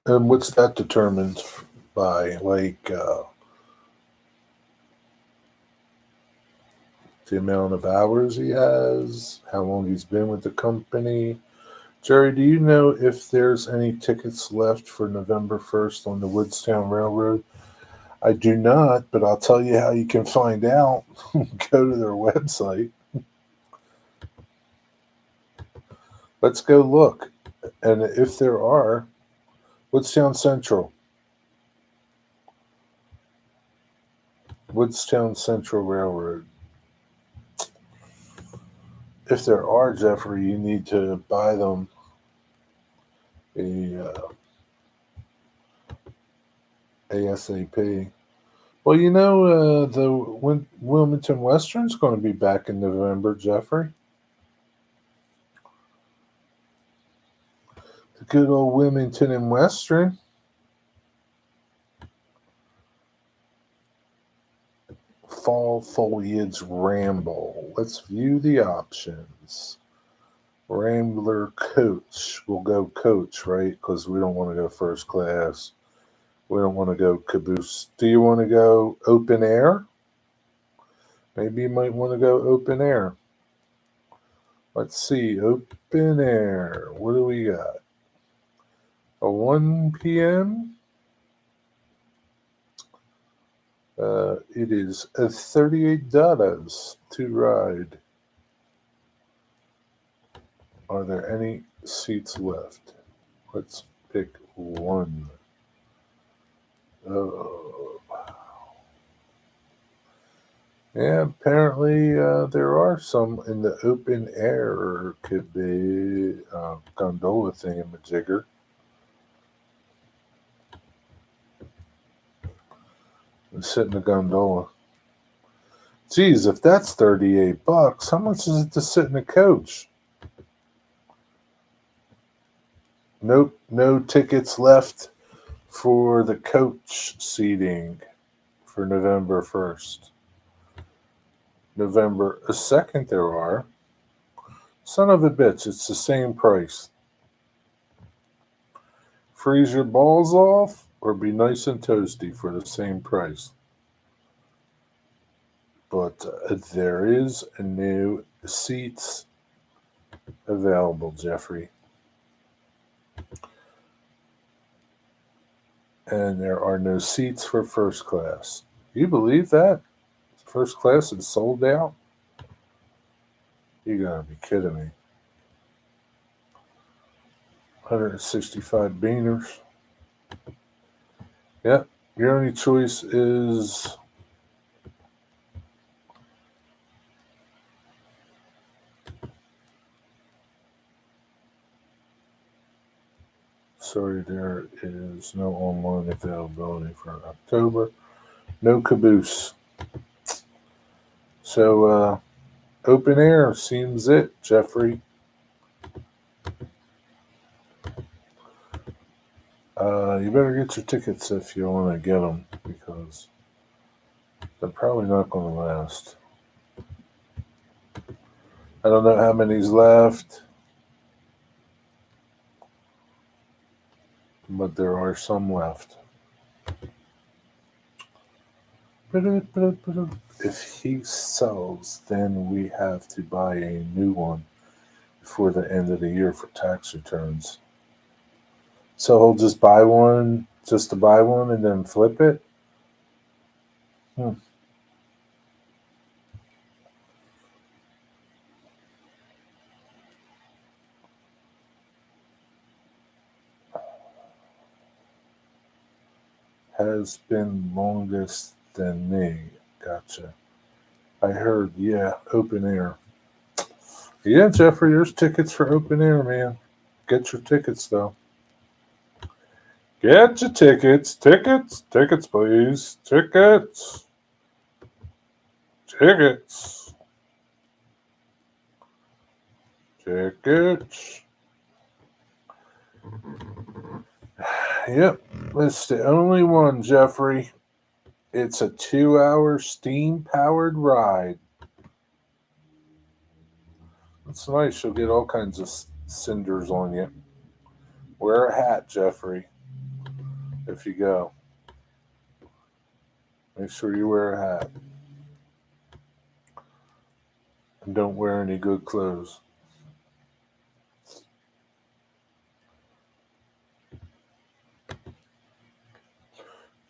And what's that determined by? Like the amount of hours he has, how long he's been with the company. Jerry, do you know if there's any tickets left for November 1st on the Woodstown Railroad? I do not, but I'll tell you how you can find out. Go to their website. Let's go look. And if there are, Woodstown Central. Woodstown Central Railroad. If there are, Jeffrey, you need to buy them a ASAP. Well, the Wilmington Western's going to be back in November, Jeffrey. The good old Wilmington and Western. Fall Foliage Ramble. Let's view the options. Rambler Coach. We'll go Coach, right? Because we don't want to go first class. We don't want to go caboose. Do you want to go open air? Maybe you might want to go open air. Let's see. Open air. What do we got? A 1 p.m.? It is $38 to ride. Are there any seats left? Let's pick one. Oh. Yeah, apparently there are some in the open air, or it could be gondola thingamajigger. And sit in the gondola. Geez, if that's $38, how much is it to sit in a coach? Nope, no tickets left for the coach seating for November 1st. November 2nd there are. Son of a bitch, it's the same price. Freeze your balls off or be nice and toasty for the same price. But there is no seats available, Jeffrey. And there are no seats for first class. You believe that? First class is sold out? You gotta be kidding me. 165 beaners. Yep, your only choice is sorry, there is no online availability for October. No caboose. So open air seems it, Jeffrey. You better get your tickets if you want to get them, because they're probably not going to last. I don't know how many's left, but there are some left. If he sells, then we have to buy a new one before the end of the year for tax returns. So he'll just buy one, just to buy one, and then flip it? Has been longest than me. Gotcha. I heard, yeah, open air. Yeah, Jeffrey, there's tickets for open air, man. Get your tickets, though. Get your tickets. Tickets, please. Tickets. Tickets. Tickets. Yep, it's the only one, Jeffrey. It's a 2-hour steam powered ride. It's nice. You'll get all kinds of cinders on you. Wear a hat, Jeffrey, if you go. Make sure you wear a hat. And don't wear any good clothes.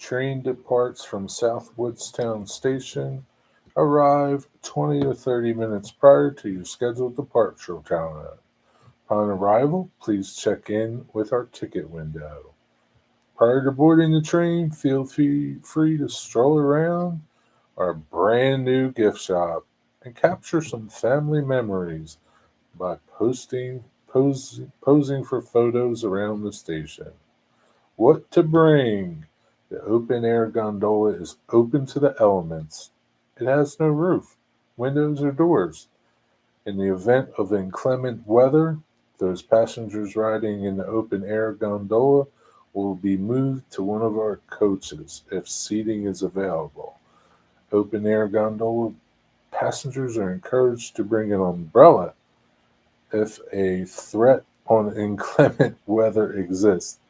train departs from South Woodstown Station. Arrive 20 or 30 minutes prior to your scheduled departure time. Upon arrival, please check in with our ticket window. Prior to boarding the train, feel free to stroll around our brand new gift shop and capture some family memories by posing for photos around the station. What to bring? The open air gondola is open to the elements. It has no roof, windows, or doors. In the event of inclement weather, those passengers riding in the open air gondola will be moved to one of our coaches if seating is available. Open air gondola passengers are encouraged to bring an umbrella if a threat on inclement weather exists.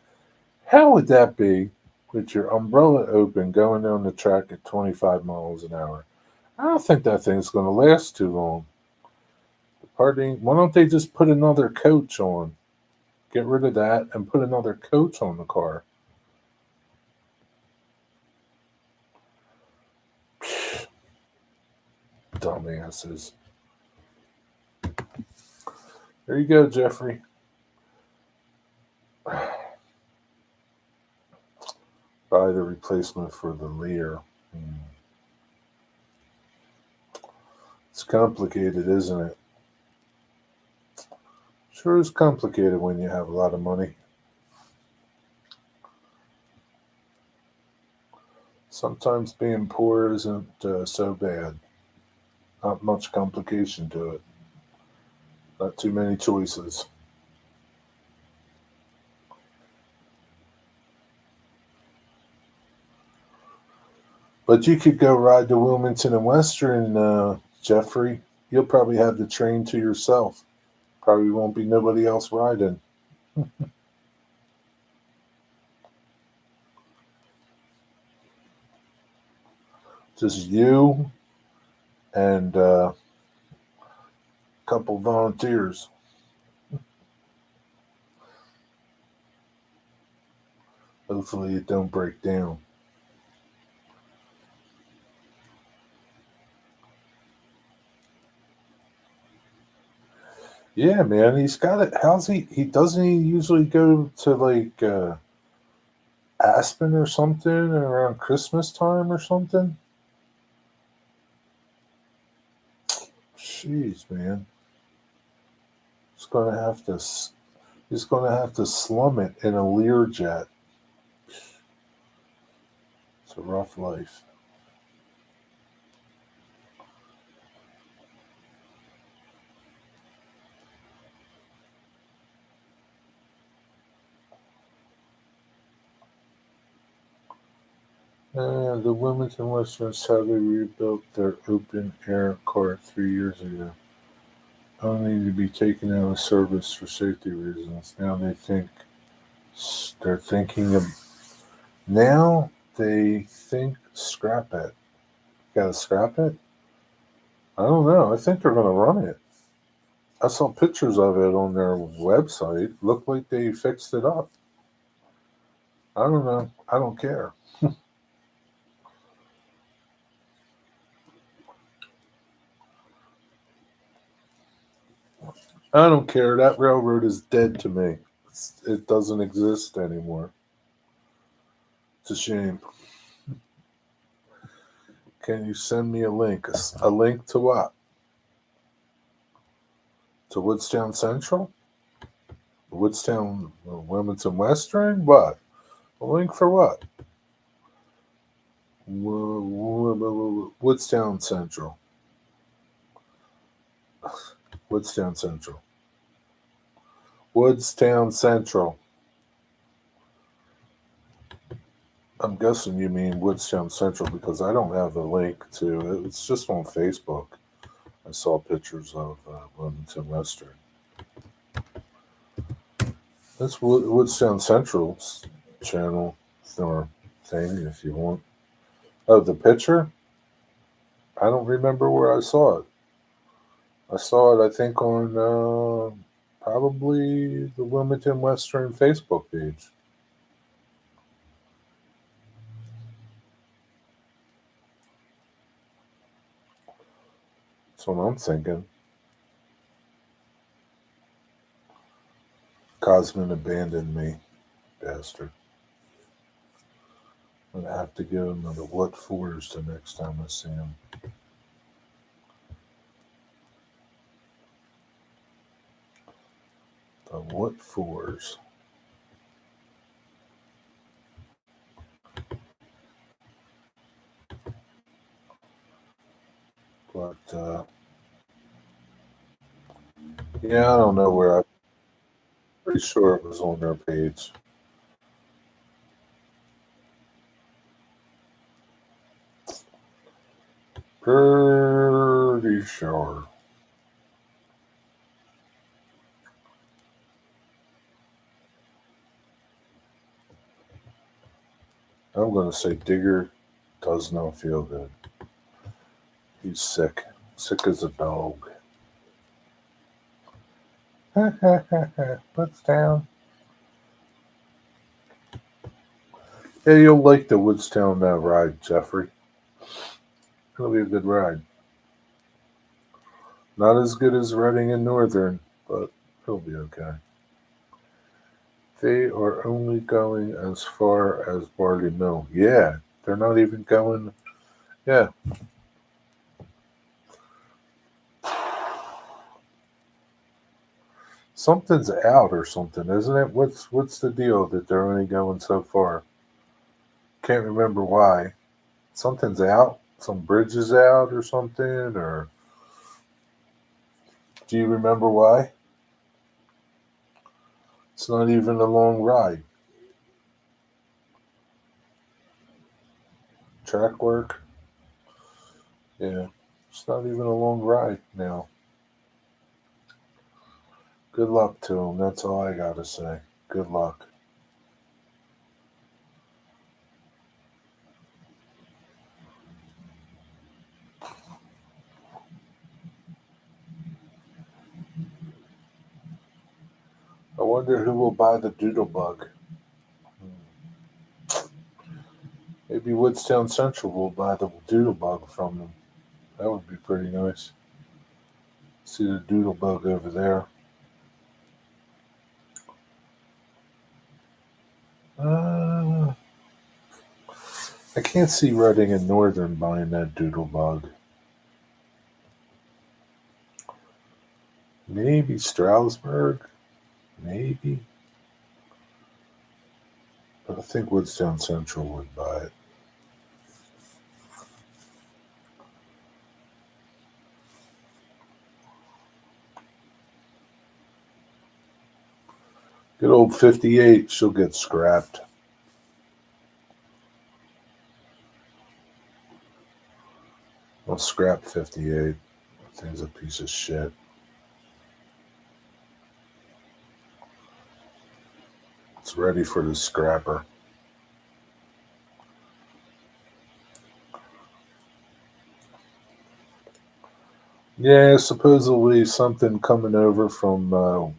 How would that be with your umbrella open going down the track at 25 miles an hour? I don't think that thing's going to last too long. Why don't they just put another coach on? Get rid of that and put another coach on the car. Dumbasses. There you go, Jeffrey. Buy the replacement for the Lear. It's complicated, isn't it? Sure is complicated when you have a lot of money. Sometimes being poor isn't so bad. Not much complication to it. Not too many choices. But you could go ride to Wilmington and Western, Jeffrey. You'll probably have the train to yourself. Probably won't be nobody else riding. Just you and a couple volunteers. Hopefully it don't break down. Yeah, man, he's got it. How's he doesn't he usually go to like Aspen or something around Christmas time or something? Jeez, man. He's gonna have to he's gonna have to slum it in a Learjet. It's a rough life. The Wilmington Western sadly rebuilt their open air car 3 years ago, only to be taken out of service for safety reasons. They're thinking of now they think scrap it. Gotta scrap it? I don't know. I think they're gonna run it. I saw pictures of it on their website. Looked like they fixed it up. I don't know. I don't care. I don't care. That railroad is dead to me. It doesn't exist anymore. It's a shame. Can you send me a link? A link to what? To Woodstown Central? Woodstown, Wilmington Western? What? A link for what? Woodstown Central. Woodstown Central. Woodstown Central. I'm guessing you mean Woodstown Central because I don't have a link to it. It's just on Facebook. I saw pictures of Wilmington Western. That's Woodstown Central's channel or thing if you want. Oh, the picture? I don't remember where I saw it. I saw it, I think, on probably the Wilmington Western Facebook page. That's what I'm thinking. Cosmin abandoned me, bastard. I'm gonna have to give him the what fours the next time I see him. The what fours. But yeah, I don't know where. I'm pretty sure it was on their page. Pretty sure. I'm gonna say Digger does not feel good. He's sick. Sick as a dog. What's down? Yeah, you'll like the Woodstown ride, Jeffrey. It'll be a good ride. Not as good as Reading and Northern, but it'll be okay. They are only going as far as Barley Mill. Yeah, they're not even going. Yeah. Something's out or something, isn't it? What's the deal that they're only going so far? Can't remember why. Something's out. Some bridge is out or something, or do you remember why? It's not even a long ride. Track work. Yeah, it's not even a long ride now. Good luck to them. That's all I gotta say. Good luck. I wonder who will buy the Doodlebug. Maybe Woodstown Central will buy the Doodlebug from them. That would be pretty nice. See the Doodlebug over there. Uh, I can't see Reading and Northern buying that Doodlebug. Maybe Stroudsburg. Maybe. But I think Woodstown Central would buy it. Good old 58, she'll get scrapped. I'll scrap 58. That thing's a piece of shit. It's ready for the scrapper. Yeah, supposedly something coming over from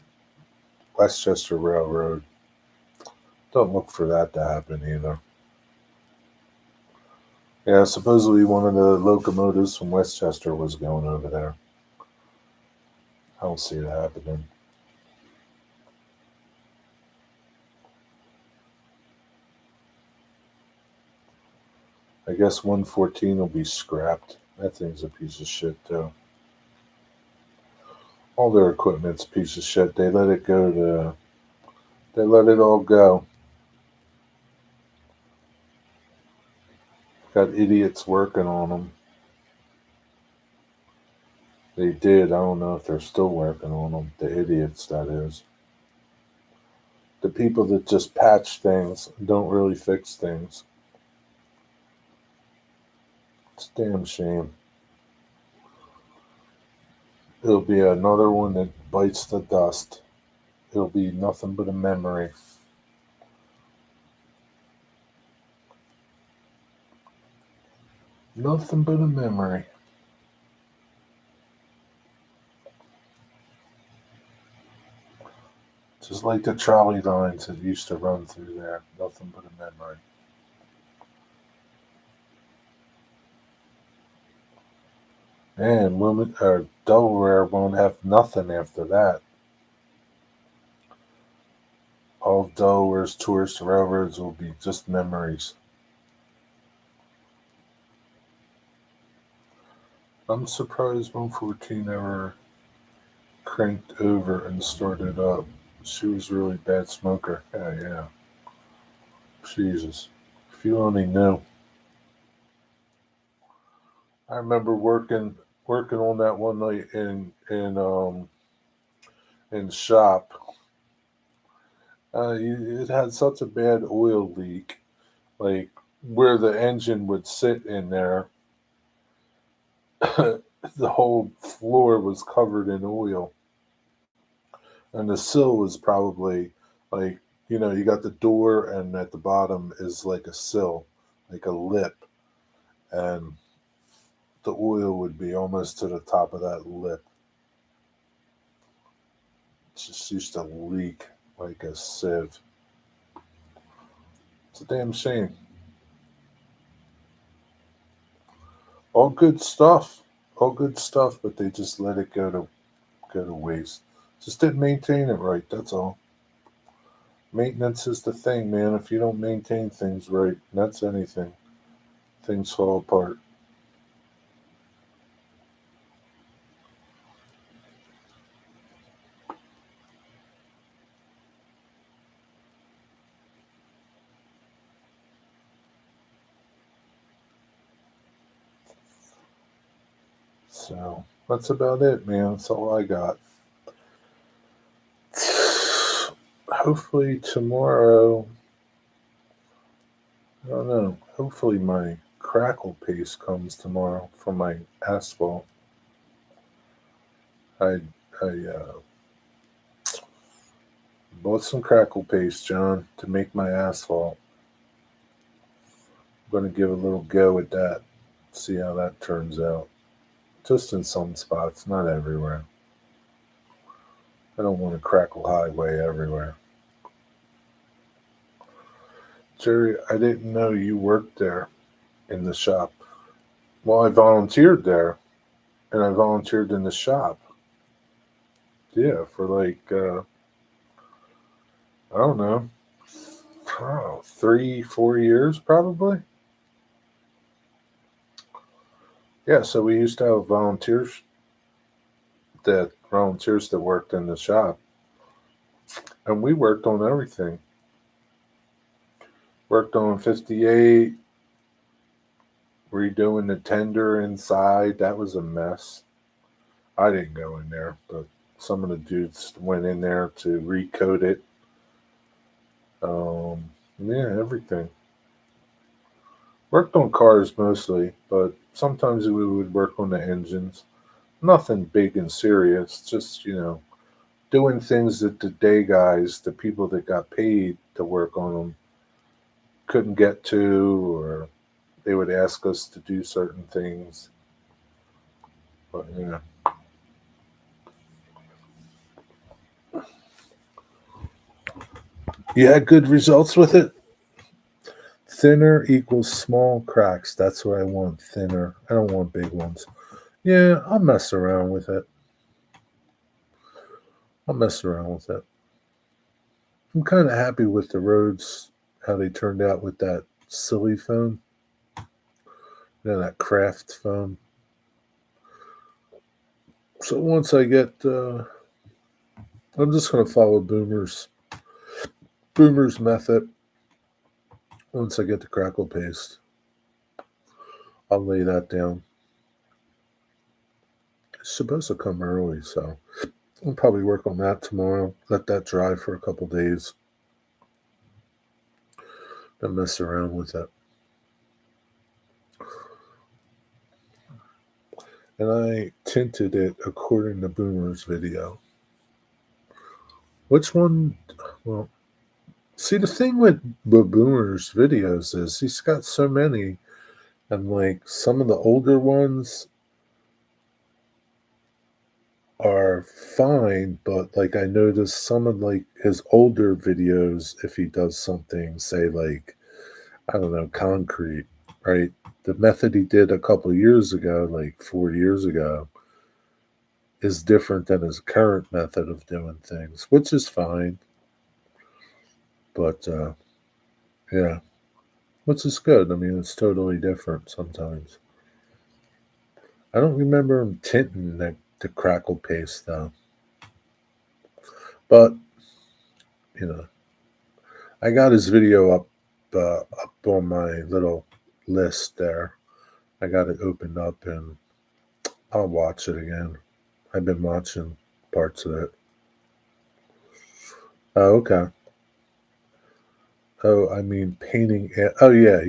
Westchester Railroad. Don't look for that to happen either. Yeah, supposedly one of the locomotives from Westchester was going over there. I don't see it happening. I guess 114 will be scrapped. That thing's a piece of shit, too. All their equipment's a piece of shit. They let it go to. They let it all go. Got idiots working on them. They did. I don't know if they're still working on them. The idiots, that is. The people that just patch things and don't really fix things. It's a damn shame. It'll be another one that bites the dust. It'll be nothing but a memory. Nothing but a memory. Just like the trolley lines that used to run through there. Nothing but a memory. And women or Delaware won't have nothing after that. All of Delaware's tourist railroads will be just memories. I'm surprised 114 ever cranked over and started up. She was a really bad smoker. Yeah, yeah. Jesus. If you only knew. I remember working on that one night in shop. It had such a bad oil leak, like where the engine would sit in there. The whole floor was covered in oil, and the sill was probably like you got the door, and at the bottom is like a sill, like a lip, and the oil would be almost to the top of that lip. It just used to leak like a sieve. It's a damn shame. All good stuff, all good stuff, but they just let it go to waste. Just didn't maintain it right. That's all. Maintenance is the thing, man. If you don't maintain things right, that's anything. Things fall apart. So that's about it, man. That's all I got. Hopefully tomorrow, I don't know. Hopefully my crackle paste comes tomorrow for my asphalt. I I bought some crackle paste, John, to make my asphalt. I'm going to give a little go at that. See how that turns out. Just in some spots, not everywhere. I don't want a crackle highway everywhere. Jerry, I didn't know you worked there in the shop. Well, I volunteered there, and I volunteered in the shop. Yeah, for like I don't know, 3, 4 years probably. Yeah, so we used to have volunteers that worked in the shop, and we worked on everything. Worked on 58, redoing the tender inside. That was a mess. I didn't go in there, but some of the dudes went in there to recoat it. Um, yeah, everything. Worked on cars mostly, but sometimes we would work on the engines. Nothing big and serious, just, doing things that the day guys, the people that got paid to work on them, couldn't get to, or they would ask us to do certain things. But yeah. You had good results with it? Thinner equals small cracks. That's what I want. Thinner. I don't want big ones. Yeah, I'll mess around with it. I'll mess around with it. I'm kind of happy with the roads, how they turned out with that silly foam. That craft foam. So once I get, I'm just going to follow Boomer's method. Once I get the crackle paste, I'll lay that down. It's supposed to come early, so I'll probably work on that tomorrow. Let that dry for a couple days. Then mess around with it. And I tinted it according to Boomer's video. Which one? Well, see, the thing with Boomer's videos is he's got so many, and like some of the older ones are fine, but like I noticed some of like his older videos, if he does something, say like I don't know, concrete. right? The method he did a couple years ago, like 4 years ago, is different than his current method of doing things, which is fine. But yeah, which is good. I mean, it's totally different sometimes. I don't remember him tinting the crackle paste though. But you know, I got his video up on my little list there. I got it opened up and I'll watch it again. I've been watching parts of it. Oh, okay. Oh, I mean painting. Oh, yeah.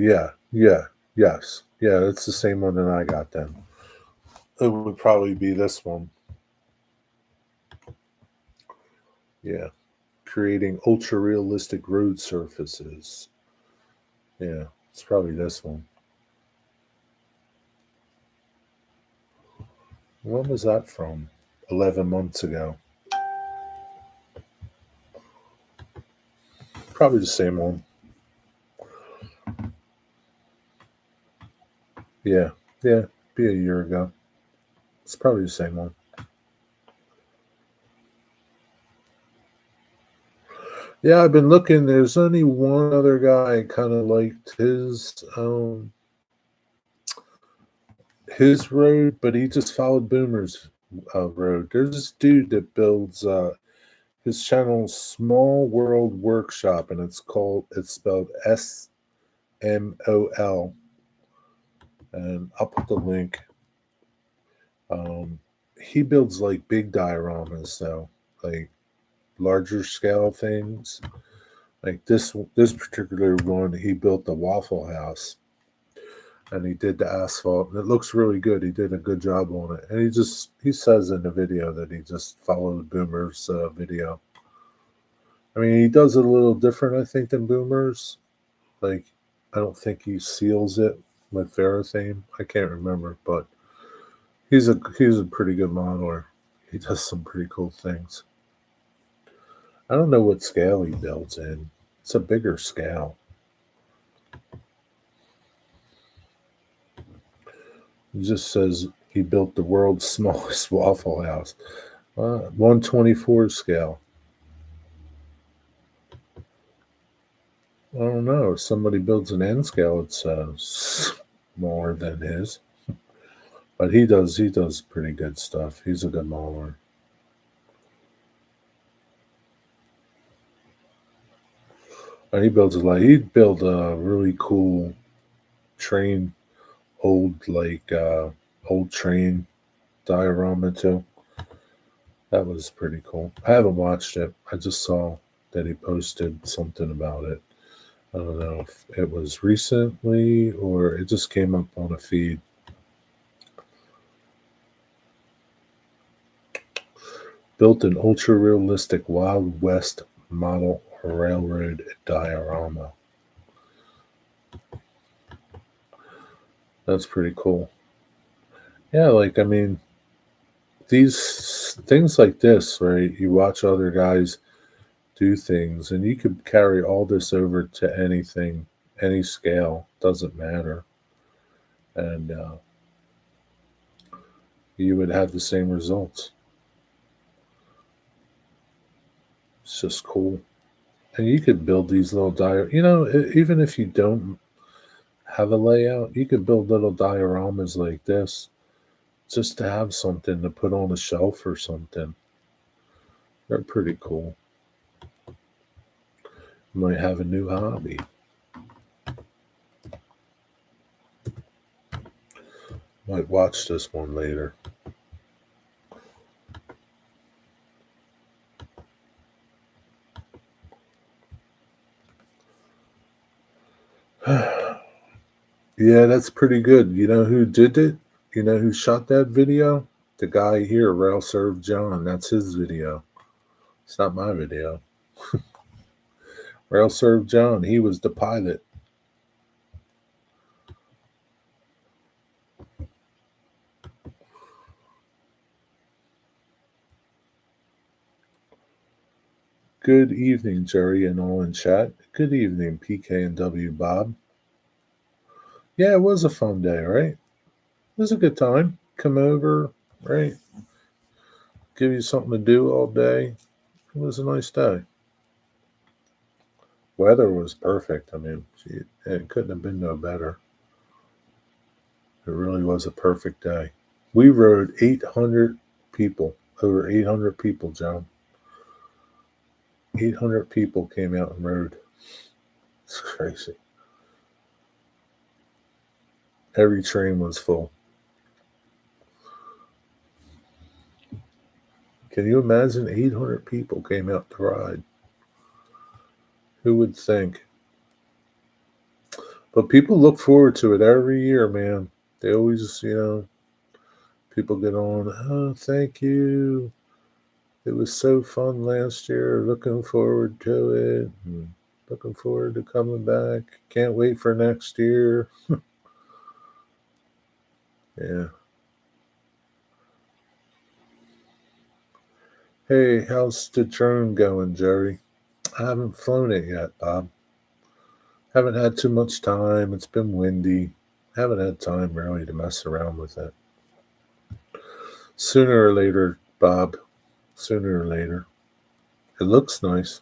Yes, yeah. It's the same one that I got then. It would probably be this one. Yeah, creating ultra realistic road surfaces. Yeah, it's probably this one. When was that from? 11 months ago. Probably the same one. Yeah, yeah. Be a year ago. It's probably the same one. Yeah, I've been looking. There's only one other guy I kind of liked his road, but he just followed Boomer's road. There's this dude that builds his channel Small World Workshop, and it's spelled SMOL, and I'll put the link. Um, he builds like big dioramas though, like larger scale things. Like this particular one, he built the Waffle House, and he did the asphalt, and it looks really good. He did a good job on it, and he says in the video that he just followed Boomer's video. I mean, he does it a little different, I think, than Boomer's. Like, I don't think he seals it with Verathane. I can't remember, but he's a pretty good modeler. He does some pretty cool things. I don't know what scale he builds in. It's a bigger scale. It just says he built the world's smallest Waffle House. 1/24 scale. I don't know. If somebody builds an N scale, it's smaller than his. But he does pretty good stuff. He's a good modeler. And he builds a lot. He'd build a really cool train, old like old train diorama too. That was pretty cool. I haven't watched it. I just saw that he posted something about it. I don't know if it was recently or it just came up on a feed. Built an ultra realistic Wild West model railroad diorama. That's pretty cool. Yeah, like I mean, these things like this, right? You watch other guys do things, and you could carry all this over to anything, any scale, doesn't matter, and you would have the same results. It's just cool, and you could build these little even if you don't have a layout, you could build little dioramas like this just to have something to put on a shelf or something. They're pretty cool. You might have a new hobby. Might watch this one later. Yeah, that's pretty good. You know who did it? You know who shot that video? The guy here, Rail Serve John. That's his video. It's not my video. Rail Serve John. He was the pilot. Good evening, Jerry and all in chat. Good evening, PK and W Bob. Yeah, it was a fun day, right? It was a good time. Come over, right? Give you something to do all day. It was a nice day. Weather was perfect. I mean, it couldn't have been no better. It really was a perfect day. We rode 800 people, over 800 people, John. 800 people came out and rode. It's crazy. Every train was full. Can you imagine 800 people came out to ride? Who would think? But people look forward to it every year, man. They always, people get on, oh, thank you. It was so fun last year. Looking forward to it. Looking forward to coming back. Can't wait for next year. Yeah. Hey, how's the drone going, Jerry? I haven't flown it yet, Bob. Haven't had too much time. It's been windy. Haven't had time really to mess around with it. Sooner or later, Bob. Sooner or later. It looks nice.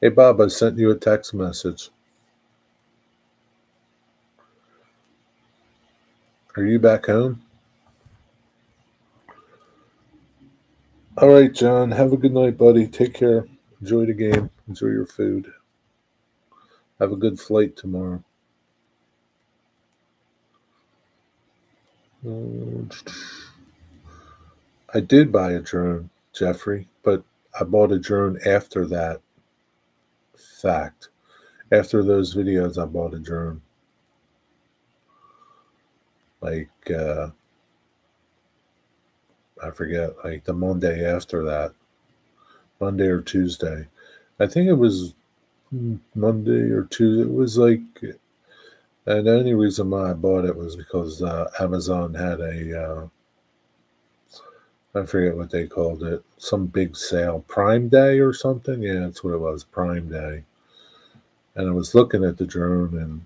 Hey, Bob, I sent you a text message. Are you back home? All right, John. Have a good night, buddy. Take care. Enjoy the game. Enjoy your food. Have a good flight tomorrow. I did buy a drone, Jeffrey, but I bought a drone after that fact. After those videos, I bought a drone. Like, I forget, like the Monday after that, Monday or Tuesday. I think it was Monday or Tuesday. It was like, and the only reason why I bought it was because Amazon had I forget what they called it, some big sale, Prime Day or something. Yeah, that's what it was, Prime Day. And I was looking at the drone, and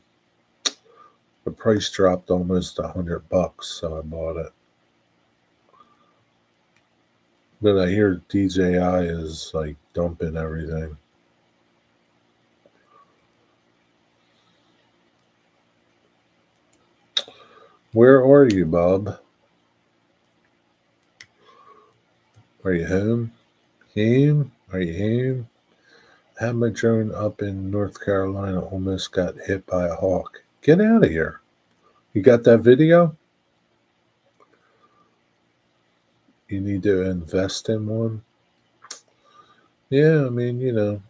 the price dropped almost $100, so I bought it. But I hear DJI is like dumping everything. Where are you, Bob? Are you home? Home? Are you home? I had my drone up in North Carolina, almost got hit by a hawk. Get out of here. You got that video? You need to invest in one. Yeah, I mean,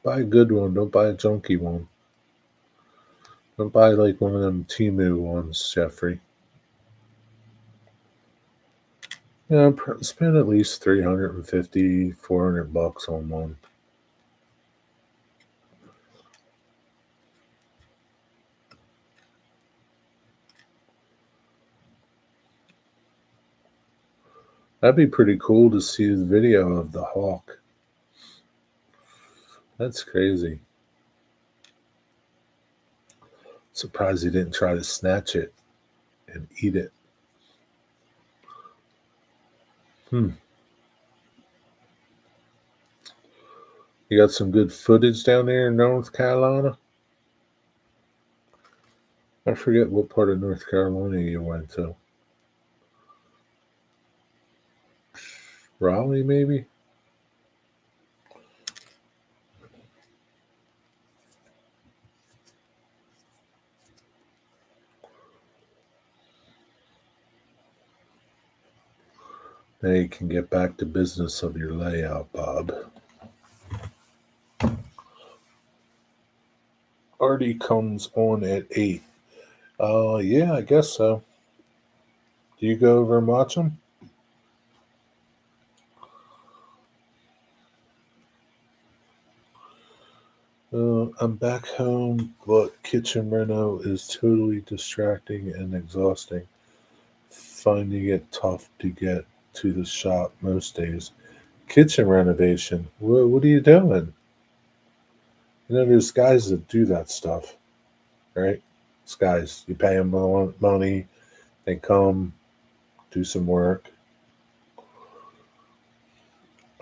buy a good one. Don't buy a junky one. Don't buy like one of them Timu ones, Jeffrey. Spend at least 350, $400 on one. That'd be pretty cool to see the video of the hawk. That's crazy. Surprised he didn't try to snatch it and eat it. Hmm. You got some good footage down there in North Carolina? I forget what part of North Carolina you went to. Raleigh, maybe? Now you can get back to business of your layout, Bob. Artie comes on at 8. Yeah, I guess so. Do you go over and watch him? I'm back home, but kitchen reno is totally distracting and exhausting. Finding it tough to get to the shop most days. Kitchen renovation. What are you doing? There's guys that do that stuff, right? It's guys, you pay them money, they come, do some work.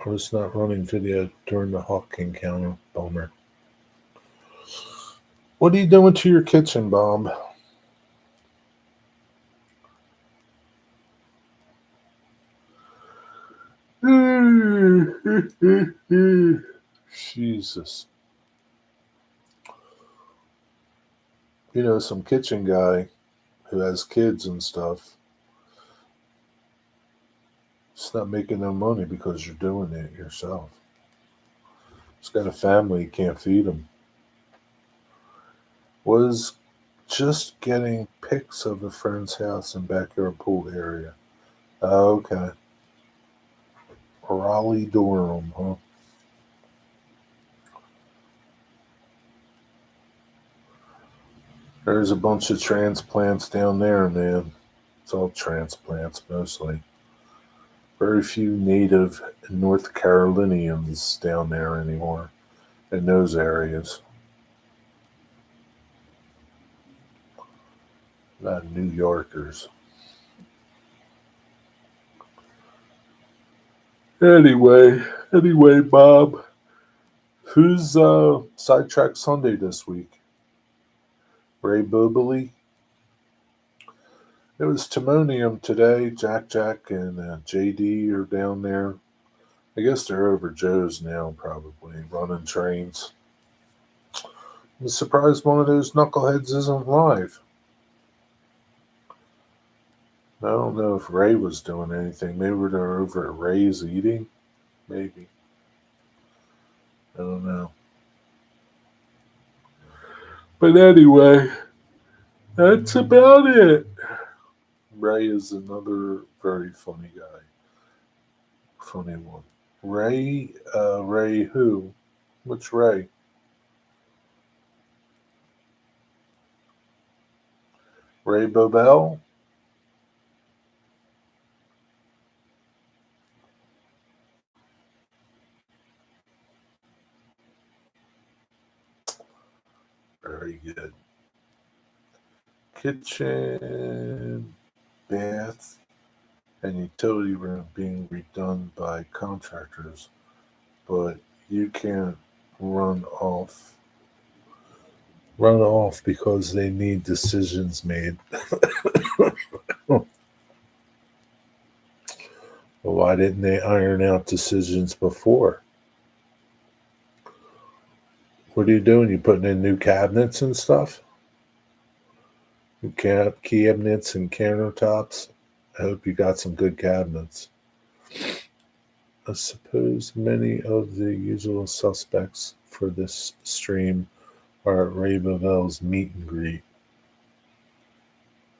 I was not running video during the Hawk encounter. Bummer. What are you doing to your kitchen, Bob? Jesus. Some kitchen guy who has kids and stuff, it's not making no money because you're doing it yourself. He's got a family, you can't feed him. Was just getting pics of a friend's house and backyard pool area. Okay. Raleigh Durham, huh? There's a bunch of transplants down there, man. It's all transplants mostly. Very few native North Carolinians down there anymore in those areas. Not New Yorkers. Anyway, Bob, who's Sidetrack Sunday this week? Ray Bobley? It was Timonium today. Jack, and JD are down there. I guess they're over Joe's now, probably, running trains. I'm surprised one of those knuckleheads isn't live. I don't know if Ray was doing anything. Maybe they're over at Ray's eating. Maybe. I don't know. But anyway, that's about it. Ray is another very funny guy. Funny one. Ray who? Which Ray? Ray Bobel? Very good. Kitchen, bath, and utility room being redone by contractors, but you can't run off because they need decisions made. Well, why didn't they iron out decisions before? What are you doing? You putting in new cabinets and stuff? New cabinets and countertops? I hope you got some good cabinets. I suppose many of the usual suspects for this stream are at Ray Bovel's meet and greet.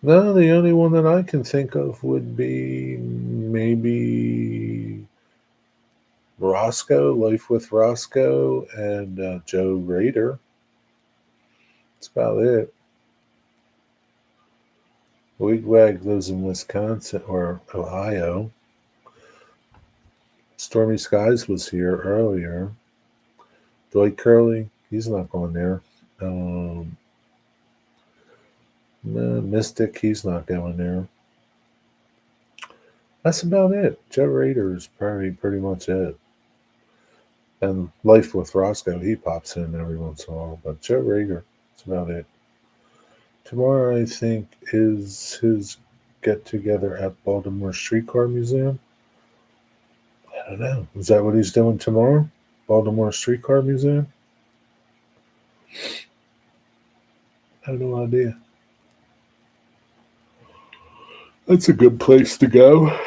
No, the only one that I can think of would be maybe Roscoe, Life with Roscoe, and Joe Rader. That's about it. Wigwag lives in Wisconsin or Ohio. Stormy Skies was here earlier. Dwight Curley, he's not going there. Mystic, he's not going there. That's about it. Joe Rader is probably pretty much it. And Life with Roscoe, he pops in every once in a while. But Joe Rader, that's about it. Tomorrow, I think, is his get together at Baltimore Streetcar Museum. I don't know. Is that what he's doing tomorrow? Baltimore Streetcar Museum? I have no idea. That's a good place to go.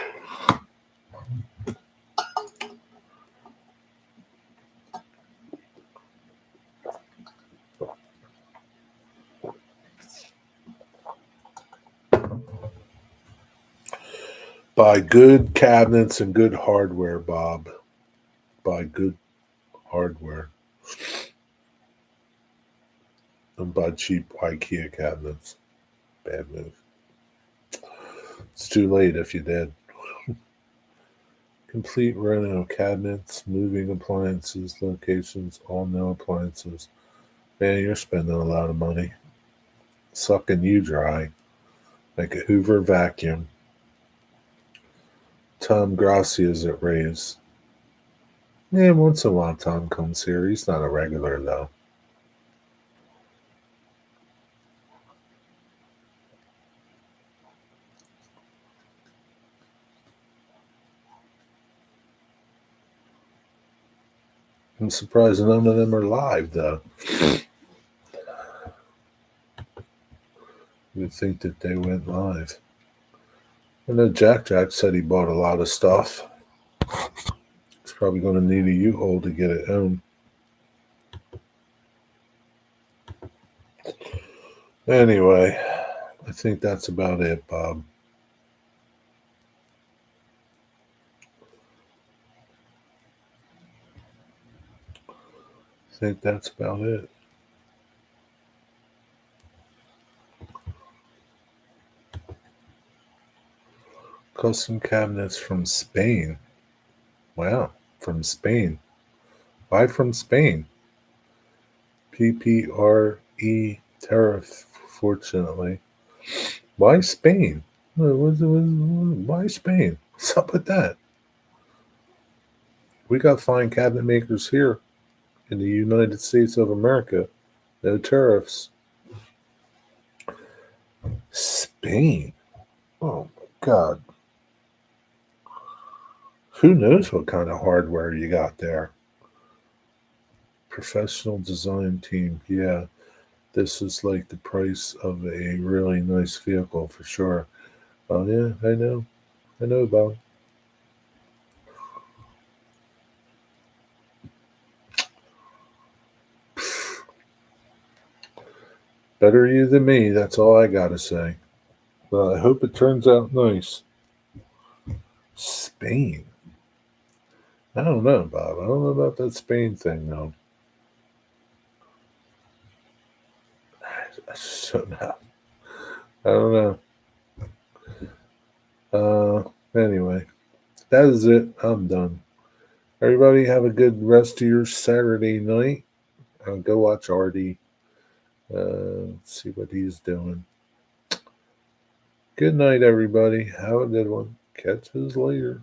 Buy good cabinets and good hardware, Bob. Buy good hardware. And buy cheap IKEA cabinets. Bad move. It's too late if you did. Complete reno cabinets, moving appliances, locations, all no appliances. Man, you're spending a lot of money. Sucking you dry like a Hoover vacuum. Tom Gracia's at Ray's. Yeah, once in a while Tom comes here. He's not a regular, though. I'm surprised none of them are live, though. You'd think that they went live. I know Jack said he bought a lot of stuff. He's probably going to need a U-Haul to get it home. Anyway, I think that's about it, Bob. I think that's about it. Custom cabinets from Spain. Wow, from Spain. Why from Spain? PPRE tariff, fortunately. Why Spain? Why Spain? What's up with that? We got fine cabinet makers here in the United States of America. No tariffs. Spain? Oh my God. Who knows what kind of hardware you got there? Professional design team. Yeah, this is like the price of a really nice vehicle for sure. Oh, yeah, I know. I know about it. Better you than me, that's all I gotta say. Well, I hope it turns out nice. Spain. I don't know, Bob. I don't know about that Spain thing, though. I just don't know. I don't know. Anyway, that is it. I'm done. Everybody have a good rest of your Saturday night. Go watch Artie. See what he's doing. Good night, everybody. Have a good one. Catch us later.